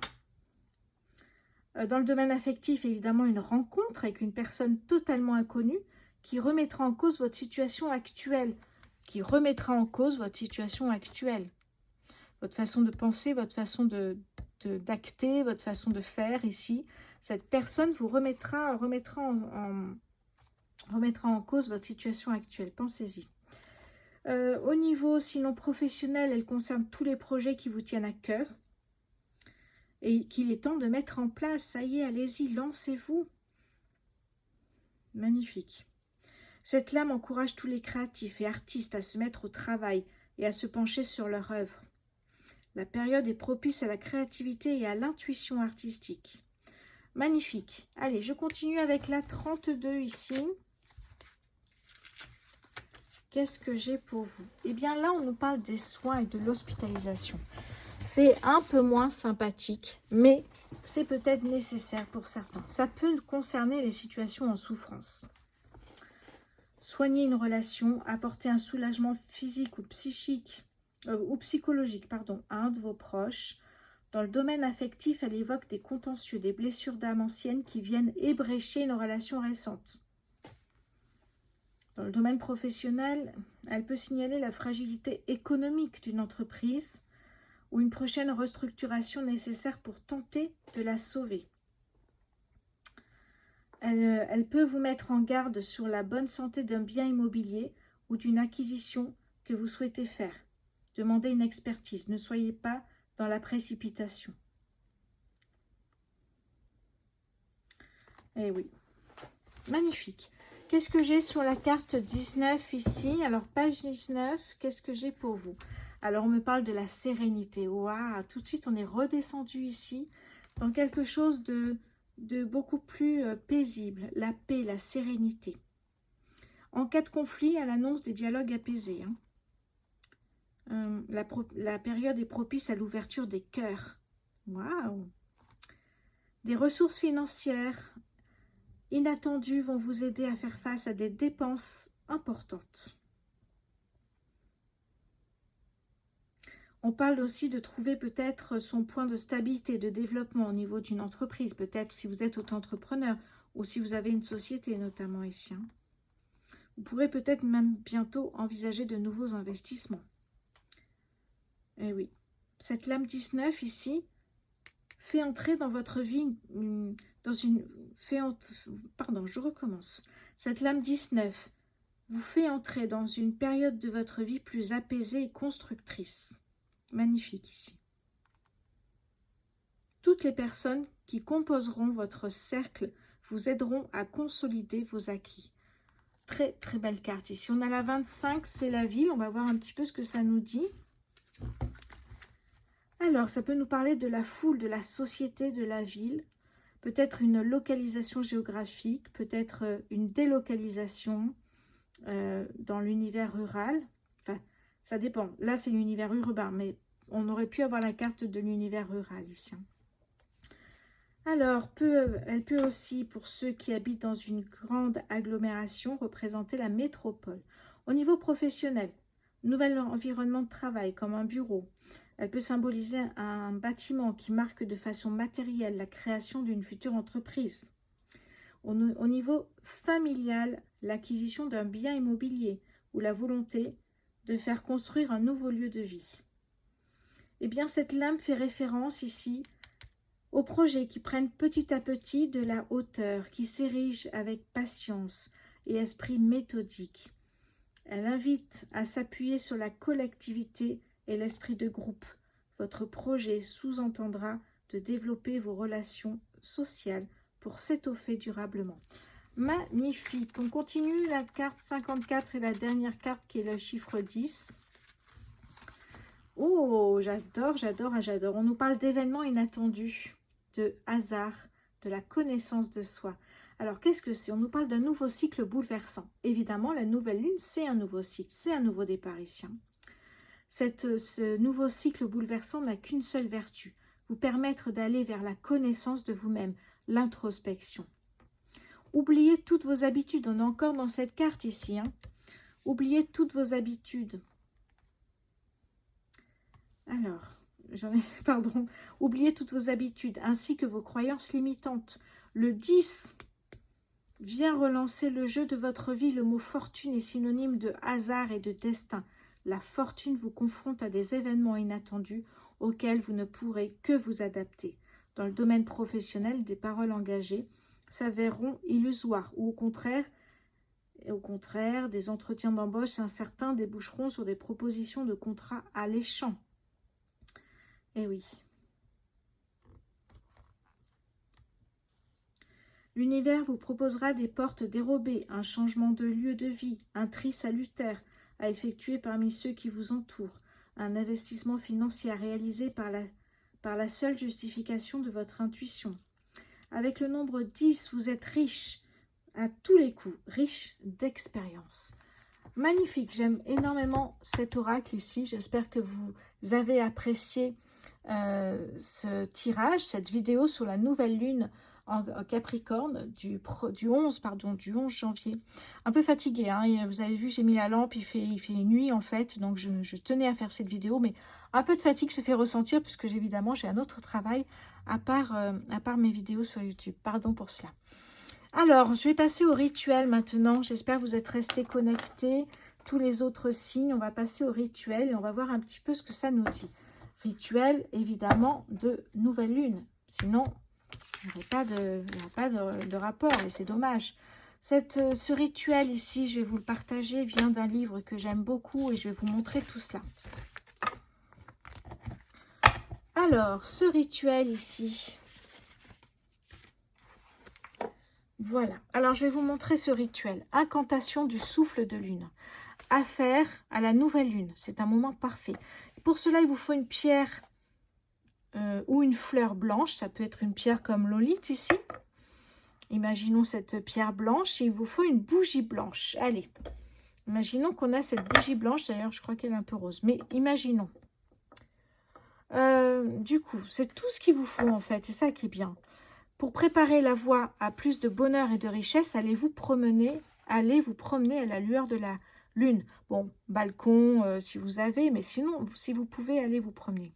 Dans le domaine affectif, évidemment, une rencontre avec une personne totalement inconnue qui remettra en cause votre situation actuelle. Votre façon de penser, votre façon d'acter, votre façon de faire ici. Cette personne vous remettra en cause votre situation actuelle. Pensez-y. Au niveau, sinon professionnel, elle concerne tous les projets qui vous tiennent à cœur et qu'il est temps de mettre en place. Ça y est, allez-y, lancez-vous. Magnifique. Cette lame encourage tous les créatifs et artistes à se mettre au travail et à se pencher sur leur œuvre. La période est propice à la créativité et à l'intuition artistique. Magnifique. Allez, je continue avec la 32 ici. Qu'est-ce que j'ai pour vous? Eh bien là, on nous parle des soins et de l'hospitalisation. C'est un peu moins sympathique, mais c'est peut-être nécessaire pour certains. Ça peut concerner les situations en souffrance. Soigner une relation, apporter un soulagement physique ou psychologique, à un de vos proches. Dans le domaine affectif, elle évoque des contentieux, des blessures d'âme anciennes qui viennent ébrécher une relation récente. Dans le domaine professionnel, elle peut signaler la fragilité économique d'une entreprise ou une prochaine restructuration nécessaire pour tenter de la sauver. Elle peut vous mettre en garde sur la bonne santé d'un bien immobilier ou d'une acquisition que vous souhaitez faire. Demandez une expertise. Ne soyez pas dans la précipitation. Eh oui, magnifique. Qu'est-ce que j'ai sur la carte 19 ici? Alors, page 19, qu'est-ce que j'ai pour vous? Alors, on me parle de la sérénité. Waouh, tout de suite, on est redescendu ici dans quelque chose de beaucoup plus paisible. La paix, la sérénité. En cas de conflit, à l'annonce des dialogues apaisés. Hein. La période est propice à l'ouverture des cœurs. Waouh! Des ressources financières inattendues vont vous aider à faire face à des dépenses importantes. On parle aussi de trouver peut-être son point de stabilité, de développement au niveau d'une entreprise, peut-être si vous êtes auto-entrepreneur ou si vous avez une société notamment ici. Hein. Vous pourrez peut-être même bientôt envisager de nouveaux investissements. Eh oui. Cette lame 19 ici fait entrer dans votre vie pardon, je recommence. Cette lame 19 vous fait entrer dans une période de votre vie plus apaisée et constructrice. Magnifique ici. Toutes les personnes qui composeront votre cercle vous aideront à consolider vos acquis. Très très belle carte ici. On a la 25, c'est la ville. On va voir un petit peu ce que ça nous dit. Alors, ça peut nous parler de la foule, de la société, de la ville. Peut-être une localisation géographique, peut-être une délocalisation dans l'univers rural. Enfin, ça dépend. Là, c'est l'univers urbain, mais on aurait pu avoir la carte de l'univers rural ici. Alors, elle peut aussi, pour ceux qui habitent dans une grande agglomération, représenter la métropole. Au niveau professionnel, nouvel environnement de travail comme un bureau. Elle peut symboliser un bâtiment qui marque de façon matérielle la création d'une future entreprise. Au niveau familial, l'acquisition d'un bien immobilier ou la volonté de faire construire un nouveau lieu de vie. Eh bien, cette lame fait référence ici aux projets qui prennent petit à petit de la hauteur, qui s'érigent avec patience et esprit méthodique. Elle invite à s'appuyer sur la collectivité et l'esprit de groupe. Votre projet sous-entendra de développer vos relations sociales pour s'étoffer durablement. Magnifique. On continue la carte 54 et la dernière carte qui est le chiffre 10. Oh, j'adore, j'adore, j'adore. On nous parle d'événements inattendus, de hasard, de la connaissance de soi. Alors, qu'est-ce que c'est? On nous parle d'un nouveau cycle bouleversant. Évidemment, la nouvelle lune, c'est un nouveau cycle, c'est un nouveau départ ici. Ce nouveau cycle bouleversant n'a qu'une seule vertu, vous permettre d'aller vers la connaissance de vous-même, l'introspection. Oubliez toutes vos habitudes, on est encore dans cette carte ici. Oubliez toutes vos habitudes. Alors, oubliez toutes vos habitudes, ainsi que vos croyances limitantes. Le 10 vient relancer le jeu de votre vie. Le mot fortune est synonyme de hasard et de destin. La fortune vous confronte à des événements inattendus auxquels vous ne pourrez que vous adapter. Dans le domaine professionnel, des paroles engagées s'avéreront illusoires ou au contraire, des entretiens d'embauche incertains déboucheront sur des propositions de contrats alléchants. Eh oui. L'univers vous proposera des portes dérobées, un changement de lieu de vie, un tri salutaire à effectuer parmi ceux qui vous entourent, un investissement financier à réaliser par la seule justification de votre intuition. Avec le nombre 10, vous êtes riche à tous les coups, riche d'expérience. Magnifique, j'aime énormément cet oracle ici. J'espère que vous avez apprécié ce tirage, cette vidéo sur la nouvelle lune en Capricorne du 11 janvier. Un peu fatiguée, hein, vous avez vu, j'ai mis la lampe, il fait nuit en fait, donc je tenais à faire cette vidéo, mais un peu de fatigue se fait ressentir puisque évidemment j'ai un autre travail à part mes vidéos sur YouTube. Pardon pour cela. Alors, je vais passer au rituel maintenant. J'espère que vous êtes restés connectés. Tous les autres signes, on va passer au rituel et on va voir un petit peu ce que ça nous dit. Rituel, évidemment, de nouvelle lune. Sinon, il n'y aurait pas de rapport et c'est dommage. Ce rituel ici, je vais vous le partager, vient d'un livre que j'aime beaucoup et je vais vous montrer tout cela. Alors, ce rituel ici... Voilà, alors je vais vous montrer ce rituel. Incantation du souffle de lune. À faire à la nouvelle lune, c'est un moment parfait. Pour cela, il vous faut une pierre ou une fleur blanche. Ça peut être une pierre comme l'olite ici. Imaginons cette pierre blanche et il vous faut une bougie blanche. Allez, imaginons qu'on a cette bougie blanche. D'ailleurs, je crois qu'elle est un peu rose, mais imaginons. Du coup, c'est tout ce qu'il vous faut en fait, c'est ça qui est bien. Pour préparer la voie à plus de bonheur et de richesse, allez vous promener à la lueur de la lune. Bon, balcon si vous avez, mais sinon, si vous pouvez, allez vous promener.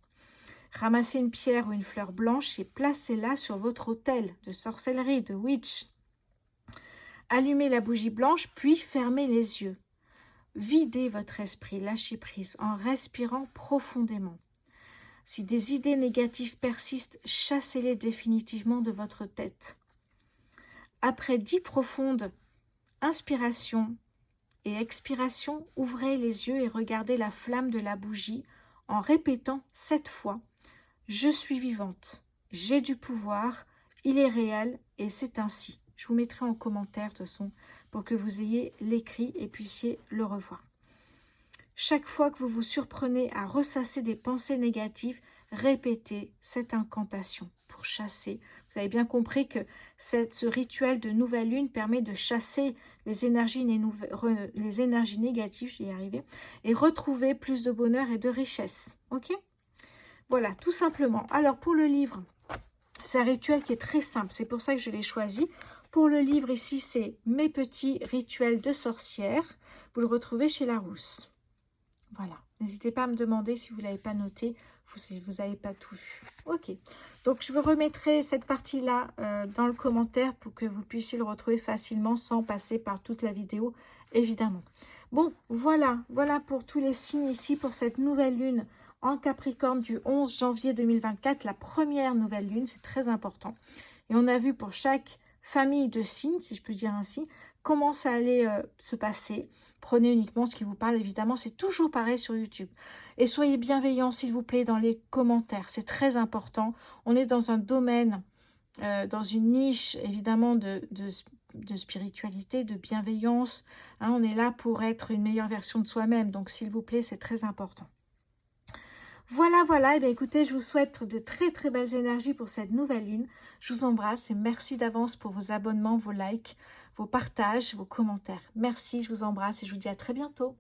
Ramassez une pierre ou une fleur blanche et placez-la sur votre autel de sorcellerie, de witch. Allumez la bougie blanche, puis fermez les yeux. Videz votre esprit, lâchez prise en respirant profondément. Si des idées négatives persistent, chassez-les définitivement de votre tête. Après 10 profondes inspirations et expirations, ouvrez les yeux et regardez la flamme de la bougie en répétant 7 fois « Je suis vivante, j'ai du pouvoir, il est réel et c'est ainsi ». Je vous mettrai en commentaire de toute façon pour que vous ayez l'écrit et puissiez le revoir. Chaque fois que vous vous surprenez à ressasser des pensées négatives, répétez cette incantation pour chasser. Vous avez bien compris que ce rituel de nouvelle lune permet de chasser les énergies négatives, j'y ai arrivé, et retrouver plus de bonheur et de richesse. Ok? Voilà, tout simplement. Alors pour le livre, c'est un rituel qui est très simple, c'est pour ça que je l'ai choisi. Pour le livre ici, c'est Mes petits rituels de sorcière. Vous le retrouvez chez Larousse. Voilà, n'hésitez pas à me demander si vous ne l'avez pas noté, si vous n'avez pas tout vu. Ok, donc je vous remettrai cette partie-là dans le commentaire pour que vous puissiez le retrouver facilement sans passer par toute la vidéo, évidemment. Bon, voilà pour tous les signes ici pour cette nouvelle lune en Capricorne du 11 janvier 2024, la première nouvelle lune, c'est très important. Et on a vu pour chaque famille de signes, si je peux dire ainsi, comment ça allait se passer. Prenez uniquement ce qui vous parle, évidemment, c'est toujours pareil sur YouTube. Et soyez bienveillants, s'il vous plaît, dans les commentaires, c'est très important. On est dans un domaine, dans une niche, évidemment, de spiritualité, de bienveillance. Hein, on est là pour être une meilleure version de soi-même, donc s'il vous plaît, c'est très important. Voilà, et bien écoutez, je vous souhaite de très très belles énergies pour cette nouvelle lune. Je vous embrasse et merci d'avance pour vos abonnements, vos likes, vos partages, vos commentaires. Merci, je vous embrasse et je vous dis à très bientôt.